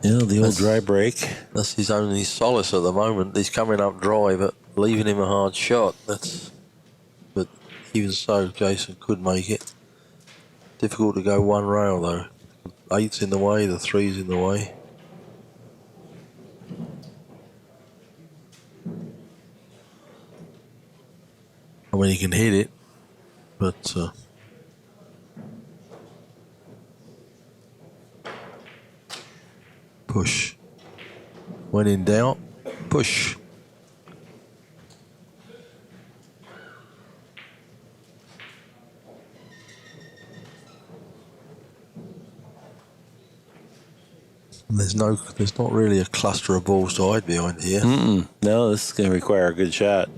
Yeah, the old dry break. That's his only solace at the moment. He's coming up dry, but leaving him a hard shot. But even so, Jayson could make it. Difficult to go one rail though. 8's in the way, the 3's in the way. I mean, he can hit it, but push. When in doubt, push. There's not really a cluster of balls to hide behind here. No, this is going to require a good shot.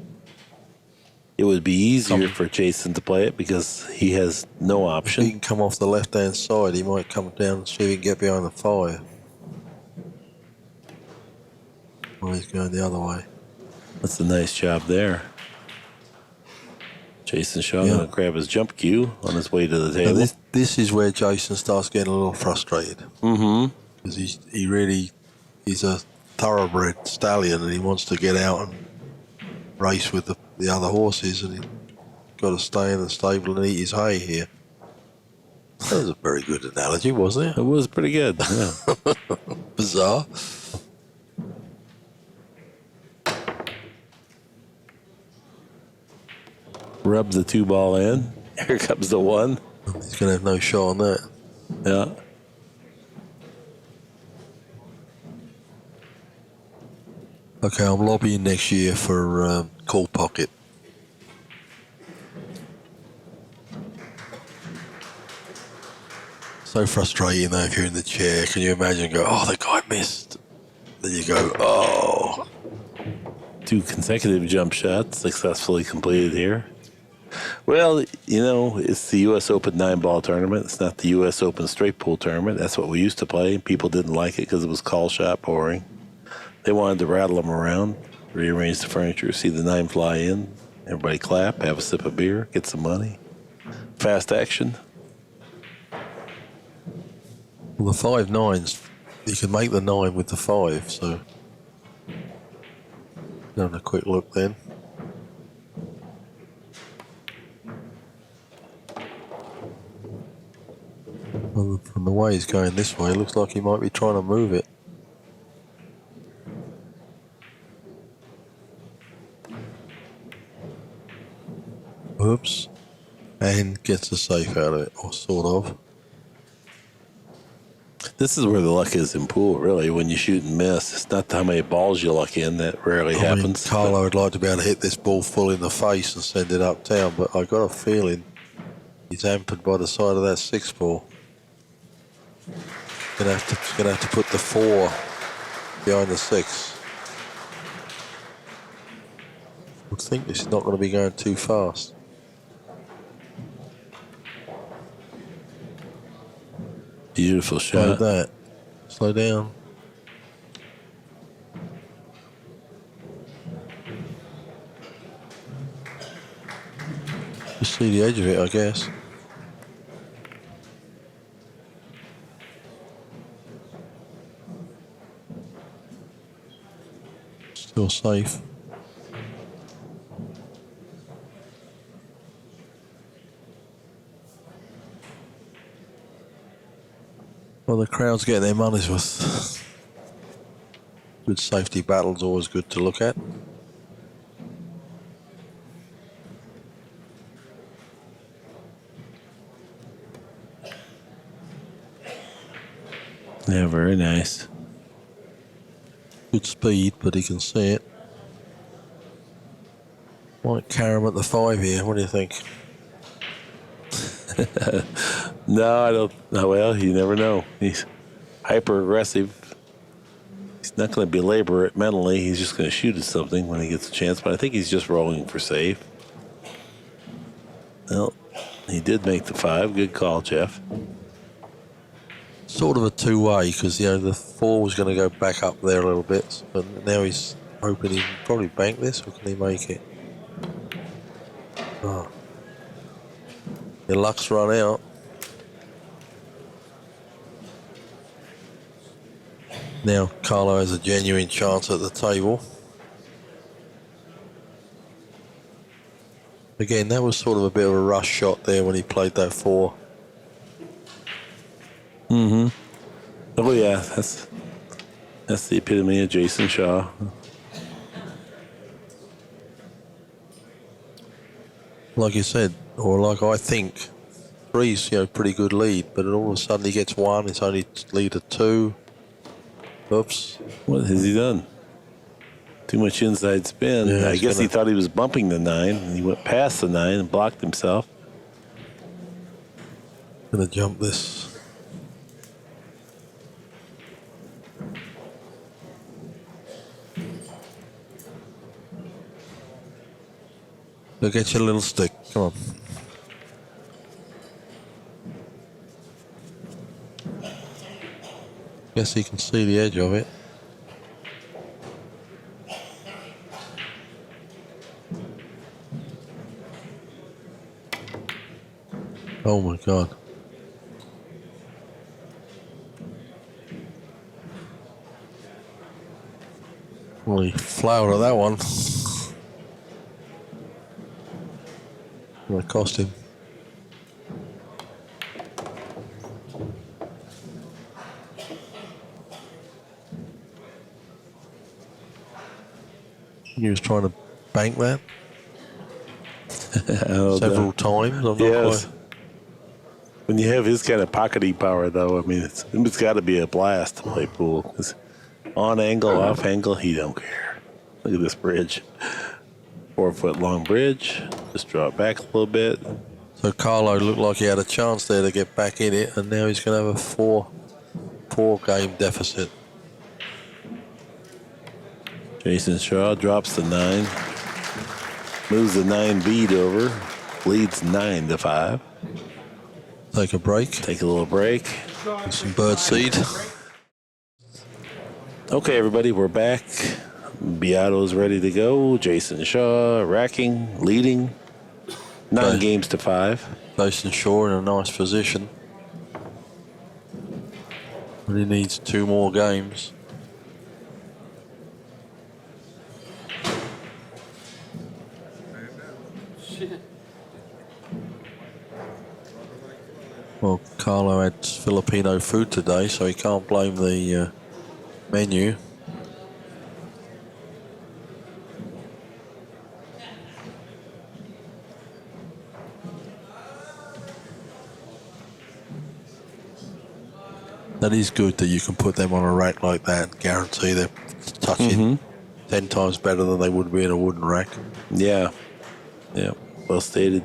it would be easier Come- for Jayson to play it because he has no If he option. can come off the left-hand side, he might come down and see if he can get behind the 5. Well, he's going the other way. That's a nice job there. Jayson Shaw Yeah. going to grab his jump cue on his way to the So table. this is where Jayson starts getting a little frustrated. Mm-hmm. Because he's a thoroughbred stallion and he wants to get out and race with the other horses, and he's got to stay in the stable and eat his hay here. That was a very good analogy, wasn't It it? was pretty good. Yeah. Bizarre. Rub the 2 ball in. Here comes the 1. He's going to have no shot on that. Yeah. Okay, I'm lobbying next year for Call Pocket. So frustrating though if you're in the chair. Can you imagine go, oh, the guy missed. Then you go, oh. 2 consecutive jump shots successfully completed here. Well, you know, it's the U.S. Open 9-ball tournament. It's not the U.S. Open straight pool tournament. That's what we used to play. People didn't like it because it was call shot boring. They wanted to rattle them around, rearrange the furniture, see the 9 fly in. Everybody clap, have a sip of beer, get some money. Fast action. Well, the 5-9s, you can make the 9 with the 5, so. Having a quick look then. Well, from the way he's going this way, it looks like he might be trying to move it. Oops. And gets a safe out of it, or sort of. This is where the luck is in pool, really. When you shoot and miss, it's not how many balls you luck in. That rarely I mean, happens. Carlo would like to be able to hit this ball full in the face and send it uptown, but I got a feeling he's hampered by the side of that 6 ball. Gonna have to put the 4 behind the 6. I think this is not going to be going too fast. Beautiful Slow shot. that. Slow down. Just see the edge of it, I guess. Still safe. Well, the crowd's getting their money's worth. Good safety battle's always good to look at. Yeah, very nice. Good speed, but he can see it. Might carry him at the 5 here. What do you think? No, I don't. Oh, well, you never know. He's hyper aggressive. He's not going to belabor it mentally. He's just going to shoot at something when he gets a chance. But I think he's just rolling for safe. Well, he did make the 5. Good call, Jeff. Sort of a two-way because the 4 was going to go back up there a little bit, but now he's hoping he can probably bank this, or can he make it? Oh. Your luck's run out. Now Carlo has a genuine chance at the table. Again, that was sort of a bit of a rush shot there when he played that 4. Mm-hmm. Oh, yeah, that's the epitome of Jayson Shaw. Like you said, or like I think, 3's pretty good lead, but all of a sudden he gets 1. It's only lead of 2. Oops. What has he done? Too much inside spin. Yeah, I guess he gonna- thought he was bumping the 9, and he went past the 9 and blocked himself. Gonna jump this. Go get your little stick. Come on. Guess you can see the edge of it. Oh my God. Well, he flowered at that one. What cost him? He was trying to bank that several times. I'm not Yes. quite. When you have his kind of pocketing power, though, I mean, it's got to be a blast to play pool. 'Cause on angle, off angle, he don't care. Look at this bridge. 4 foot long bridge. Just draw it back a little bit. So Carlo looked like he had a chance there to get back in it, and now he's going to have a four game deficit. Jayson Shaw drops the 9. Moves the 9 bead over. Leads 9-5. Take a break. Take a little break. Get some bird seed. Okay, everybody, we're back. Biado's ready to go. Jayson Shaw racking, leading. 9 Okay. games to 5. Jayson Shaw in a nice position. But he needs 2 more games. Well, Carlo had Filipino food today, so he can't blame the menu. That is good that you can put them on a rack like that and guarantee they're touching 10 times better than they would be in a wooden rack. Yeah. Yeah. Well stated.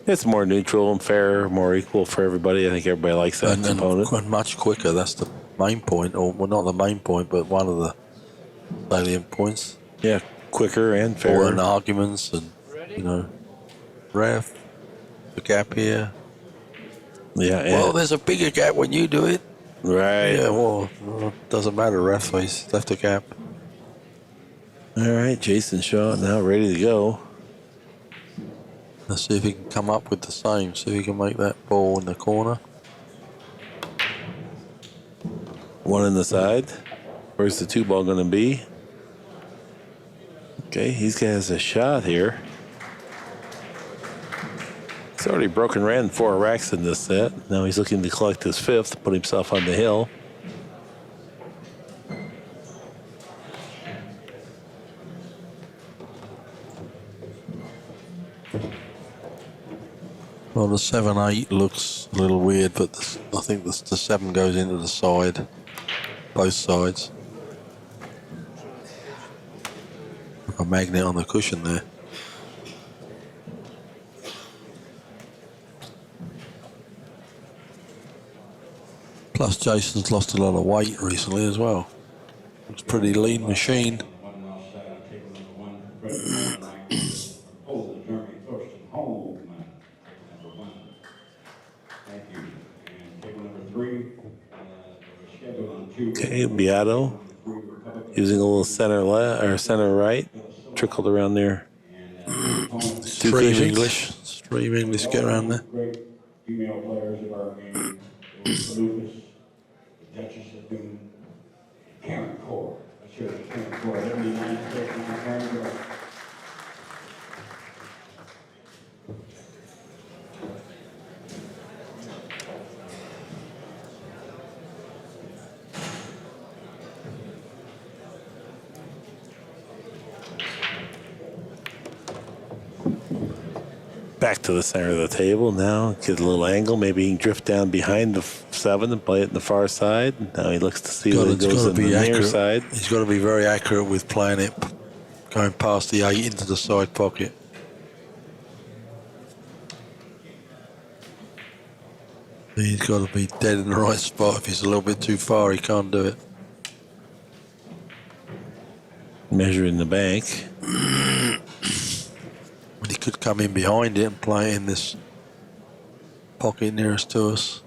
It's more neutral and fair, more equal for everybody. I think everybody likes that component. And much quicker. That's the main point, or well, not the main point, but one of the salient points. Yeah, quicker and fair. Or in arguments and, you know, ref, the gap here. Yeah. Well, there's a bigger gap when you do it. Right. Yeah, well, it doesn't matter, ref. He's left a gap. All right, Jayson Shaw now ready to go. Let's see if he can come up with the same. See if he can make that ball in the corner. 1 in the side. Where's the 2 ball going to be? Okay, he's got a shot here. He's already broken ran 4 racks in this set. Now he's looking to collect his 5th, put himself on the hill. Well, the 7-8 looks a little weird, but I think the 7 goes into the side, both sides. Like a magnet on the cushion there. Plus, Jason's lost a lot of weight recently as well. Looks a pretty lean machine. Okay, Biado using a little center left or center right, trickled around there. Stream English. Stream English, get around there. Great female players of our game. Lucas, the Duchess of Doom, Karen Core. I should have Karen Core. 79 Karen Core. Back to the center of the table now. Get a little angle. Maybe he can drift down behind the 7 and play it in the far side. Now he looks to see what goes in the near side. He's got to be very accurate with playing it, going past the 8 into the side pocket. He's got to be dead in the right spot. If he's a little bit too far, he can't do it. Measuring the bank. come in behind it and play it in this pocket nearest to us.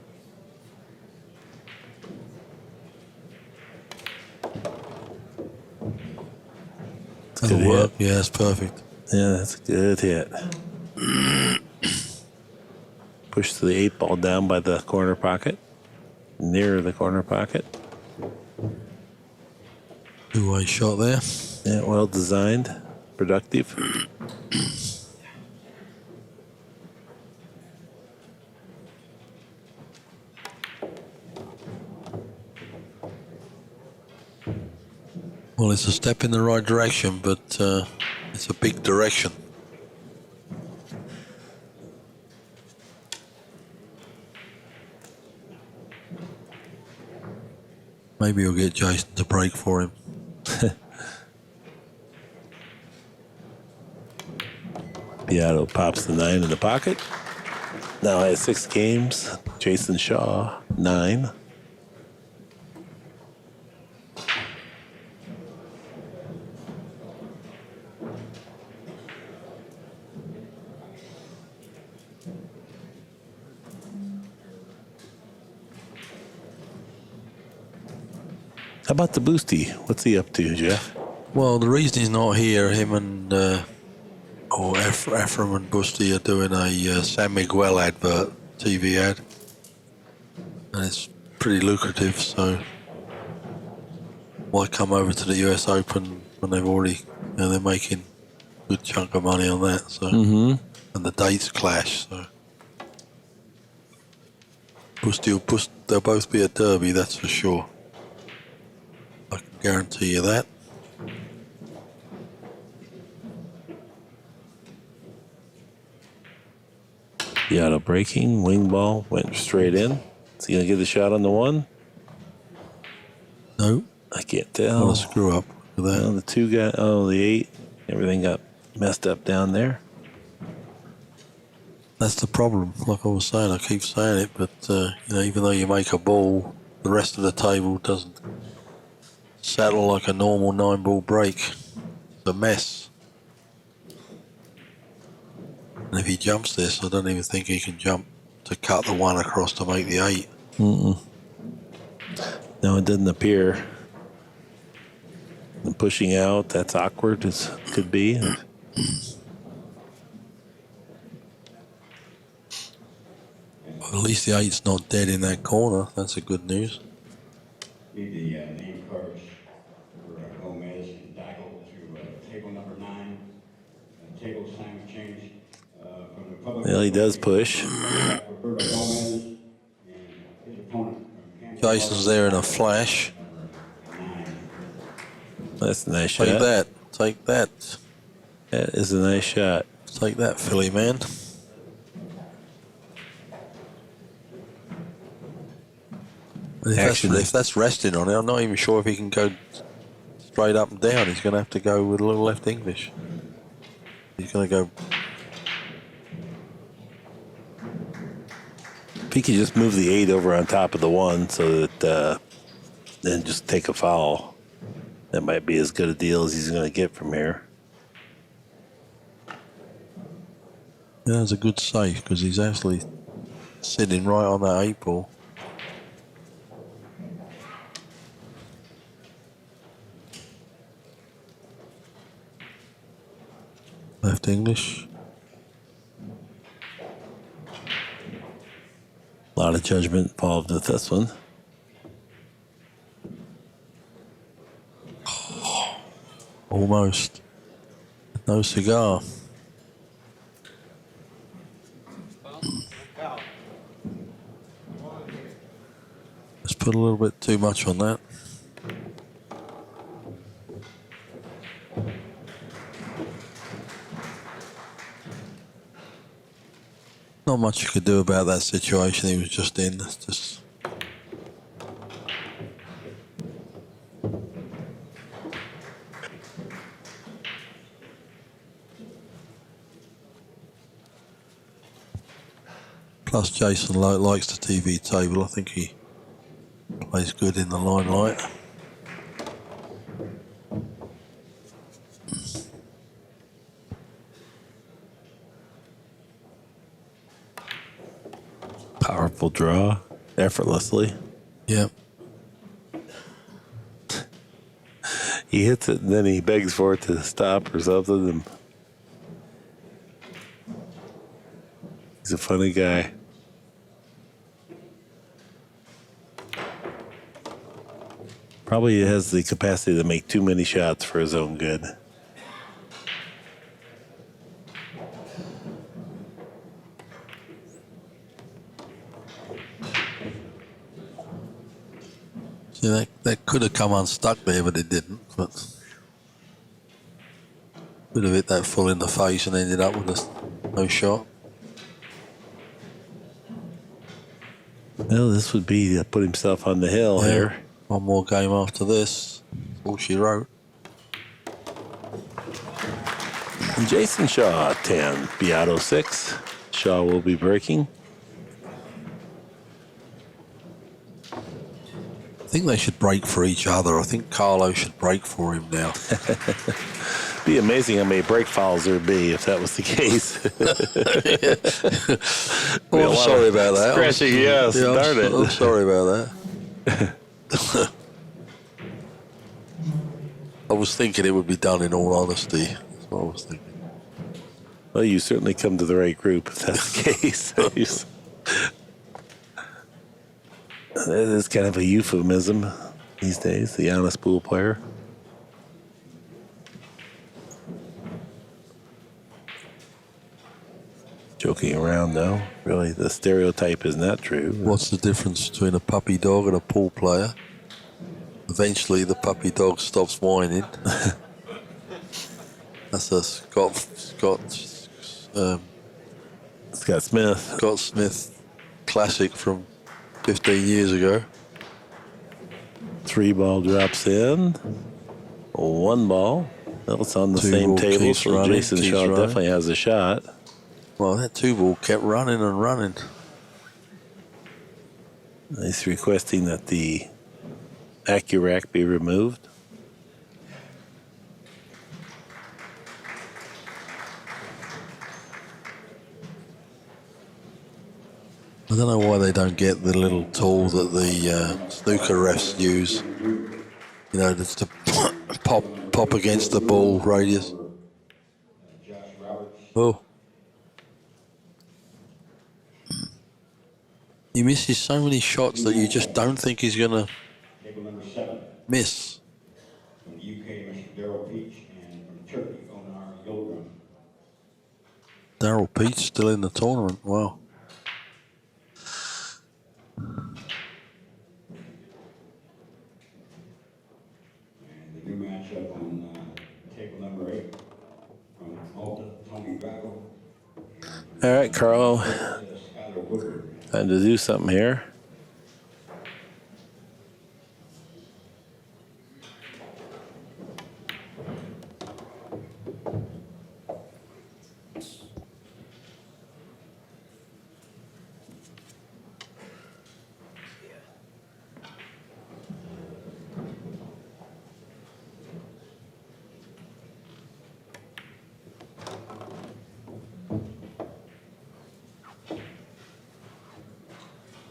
That'll Good work. hit. Yeah, that's perfect. Yeah, that's a good hit. Push the 8-ball down by the corner pocket, near the corner pocket. Two-way shot there. Yeah, well designed, productive. Well, it's a step in the right direction, but it's a big direction. Maybe you'll get Jayson to break for him. Biaddo pops the 9 in the pocket. Now has 6 games. Jayson Shaw, 9. How about the Boosty? What's he up to, Jeff? Well, the reason he's not here, him and Ephraim and Busty are doing a San Miguel advert, TV ad, and it's pretty lucrative. So why come over to the US Open when they've already, they're making a good chunk of money on that. So and the dates clash. So Busty they'll both be at Derby, that's for sure. I can guarantee you that. Biaddo breaking, wing ball, went straight in. Is he going to get the shot on the 1? No, I can't tell. what a screw up. Look at Well, that. the 2 got, the 8, everything got messed up down there. That's the problem. Like I was saying, I keep saying it, but even though you make a ball, the rest of the table doesn't settle like a normal 9-ball break. It's a mess. And if he jumps this, I don't even think he can jump to cut the 1 across to make the 8. No, it doesn't appear. And pushing out, that's awkward as could be. Well, at least the 8's not dead in that corner. That's a good news. Need the name cards for Gomez and Daigle to table number 9. Table sign change from the public. Well, he does push. Roberto Gomez and his opponent. Jason's there in a flash. That's a nice shot. Take that. Take that. That is a nice shot. Take that, Philly man. If that's resting on it, I'm not even sure if he can go straight up and down. He's going to have to go with a little left English. He's going to go. If he could just move the 8 over on top of the 1 so that then just take a foul, that might be as good a deal as he's going to get from here. Yeah, that's a good save because he's actually sitting right on that 8 ball. Left English. A lot of judgment involved with this one. Almost. No cigar. Let's put a little bit too much on that. Not much you could do about that situation he was just in. It's just. Plus, Jayson likes the TV table. I think he plays good in the limelight. Powerful draw, effortlessly. Yeah. He hits it and then he begs for it to stop or something. And he's a funny guy. Probably has the capacity to make too many shots for his own good. See, that could have come unstuck there, but it didn't. But could have hit that full in the face and ended up with a no shot. Well, this would be to put himself on the hill here. One more game after this. That's all she wrote. Jayson Shaw, 10. Biaddo, 6. Shaw will be breaking. I think they should break for each other. I think Carlo should break for him now. Be amazing how many break fouls there'd be if that was the case. Well, I'm sorry about that. Scratching, yes, darn it. I'm sorry about that. I was thinking it would be done in all honesty. That's what I was thinking. Well, you certainly come to the right group if that's the case. That is kind of a euphemism these days, the honest pool player. Joking around, though. Really, the stereotype is not true. What's the difference between a puppy dog and a pool player? Eventually, the puppy dog stops whining. That's a Scott Smith classic from 15 years ago. 3 ball drops in. 1 ball. Well, it's on the Two same ball table, keeps so running, Jayson keeps Shaw running. definitely has a shot. Well, that 2 ball kept running and running. He's requesting that the Accu-Rack be removed. I don't know why they don't get the little tool that the snooker refs use. You know, just to pop against the ball radius. Oh. He misses so many shots that you just don't think he's going to Table number 7. miss. From the UK, Mr. Daryl Peach, and from Turkey, Onar Yildirim. Daryl Peach still in the tournament. Wow. And the new matchup on table number 8 from Malta, Tony Drago. All right, Carlo. Skylar Woodward. Time to do something here.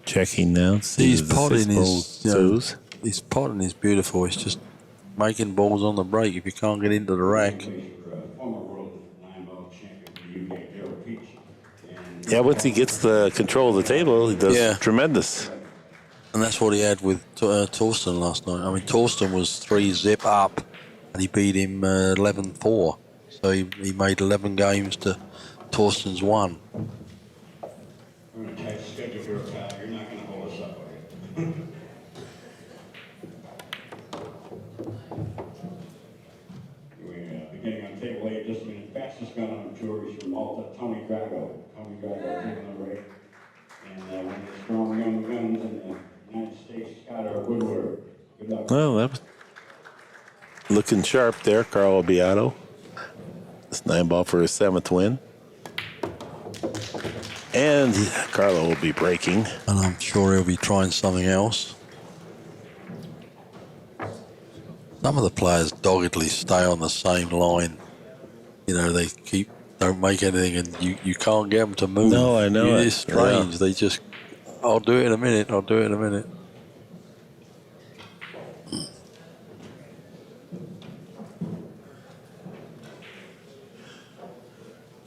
Checking now. See His the potting 6 ball is, you know, goes. his potting is beautiful. It's just making balls on the break if you can't get into the rack. Former world 9-ball champion from the UK, Daryl Peach. And Yeah, once he gets the control of the table, he does Yeah. tremendous. And that's what he had with Torsten last night. I mean, Torsten was 3-zip up, and he beat him 11-4. So he made 11 games to Torsten's 1. we're on a tight schedule here, pal. You're not going to hold us up, are you? We're beginning on table 8, just a minute. Fastest gun on the tour is from Malta, Tony Drago. Tony Drago, table number 8. And one of the strong young guns in the United States, Skylar Woodward. Good luck. Well, that was looking sharp there, Carlo Biaddo. It's 9 ball for his 7th win. And Carlo will be breaking. And I'm sure he'll be trying something else. Some of the players doggedly stay on the same line. You know, they don't make anything, and you can't get them to move. No, I know it. It's strange. They just I'll do it in a minute. I'll do it in a minute.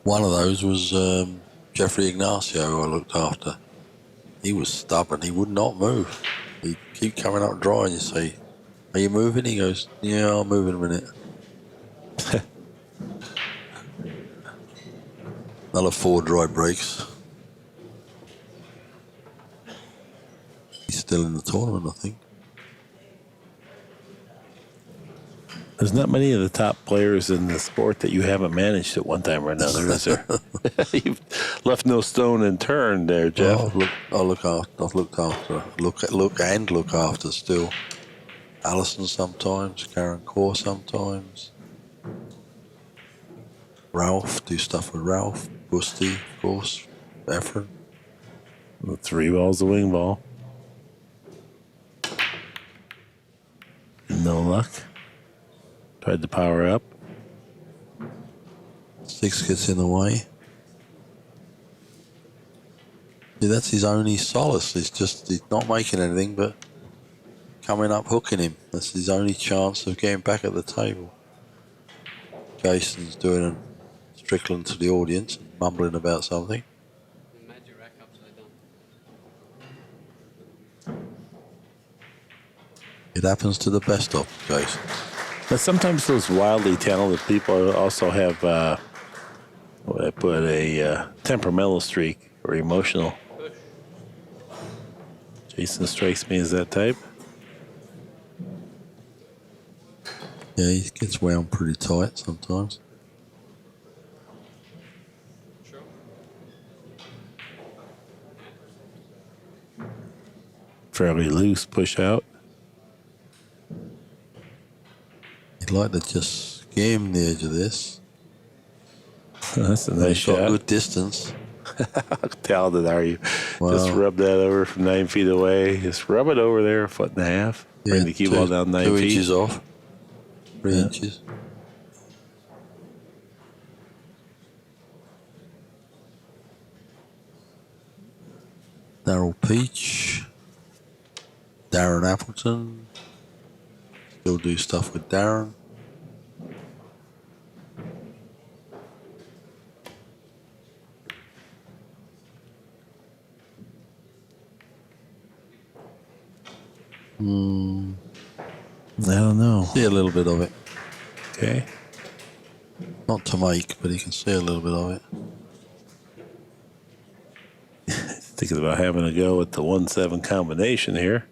One of those was Jeffrey Ignacio, who I looked after. He was stubborn. He would not move. He'd keep coming up dry, and you say, "Are you moving?" He goes, "Yeah, I'll move in a minute." Another 4 dry breaks. He's still in the tournament, I think. There's not many of the top players in the sport that you haven't managed at one time or another, is there? You've left no stone unturned there, Jeff. I've looked after. Look after still. Alison sometimes, Karen Core sometimes. Ralph, do stuff with Ralph. Busty, of course. Efren. The 3 balls a wing ball. No luck. Tried to power up. 6 gets in the way. Yeah, that's his only solace. He's not making anything but coming up hooking him. That's his only chance of getting back at the table. Jason's doing a Strickland to the audience, mumbling about something. The magic rack upside down. It happens to the best of them, Jason. But sometimes those wildly talented people also have what I put a temperamental streak or emotional. Push. Jason strikes me as that type. Yeah, he gets wound pretty tight sometimes. Sure. Fairly loose push out. He'd like to just skim the edge of this. That's a nice He's got shot. good distance. How talented are you? Wow. Just rub that over from 9 feet away. Just rub it over there, 1.5 feet. Bring the cue ball down 9 2 feet. inches off. 3 Yeah. inches. Darryl Peach. Darren Appleton. Still do stuff with Darren. I don't know. See a little bit of it. Okay. Not to make, but you can see a little bit of it. Thinking about having a go at the 1-7 combination here.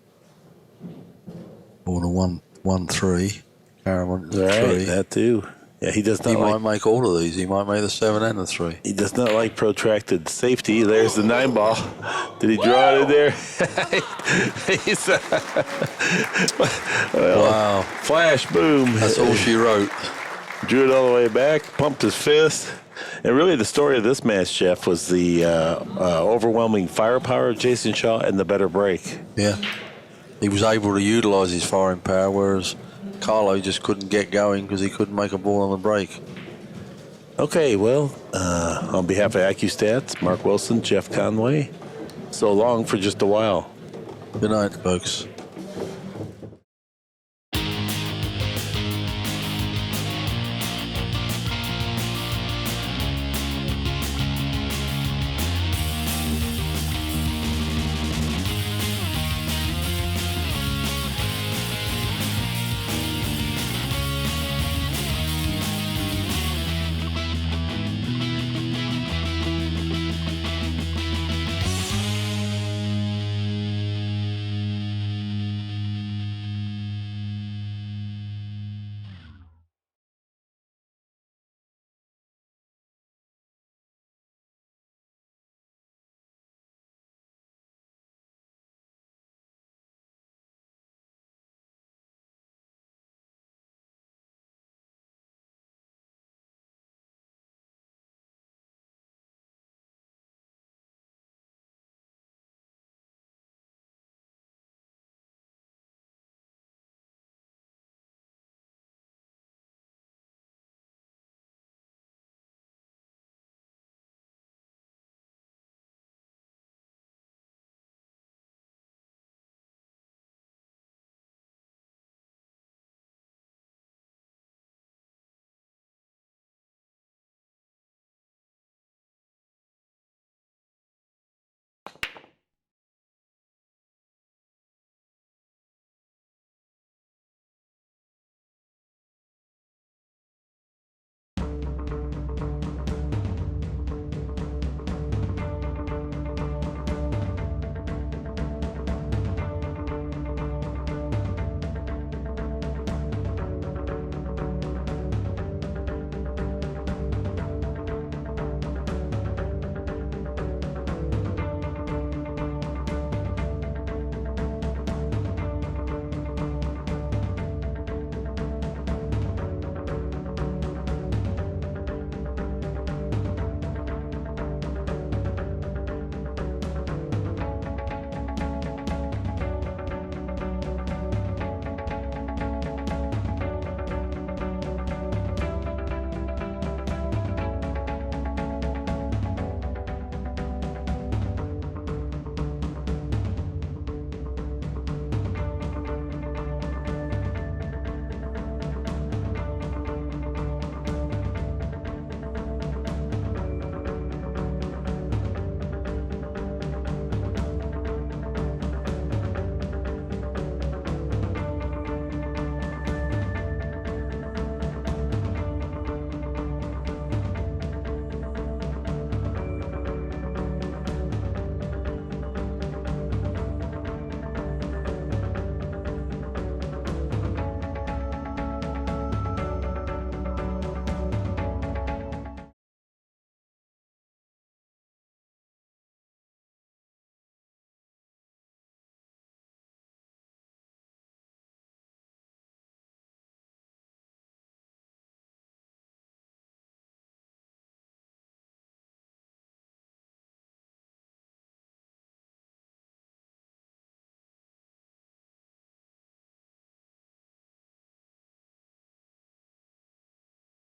Or the 1-3. Karen wanted the Right, 3. that too. Yeah, he does He not like might make all of these. He might make the 7 and the 3. he does not like protracted safety. There's the 9 ball. Did he draw it in there? He's, well, Wow. flash boom. That's all she wrote. Drew it all the way back, pumped his fist. And really the story of this match, Jeff, was the overwhelming firepower of Jayson Shaw and the better break. Yeah. He was able to utilize his firing power, whereas Carlo just couldn't get going because he couldn't make a ball on the break. Okay, well, on behalf of ACCUSTATS, Mark Wilson, Geoff Conway, so long for just a while. Good night, folks.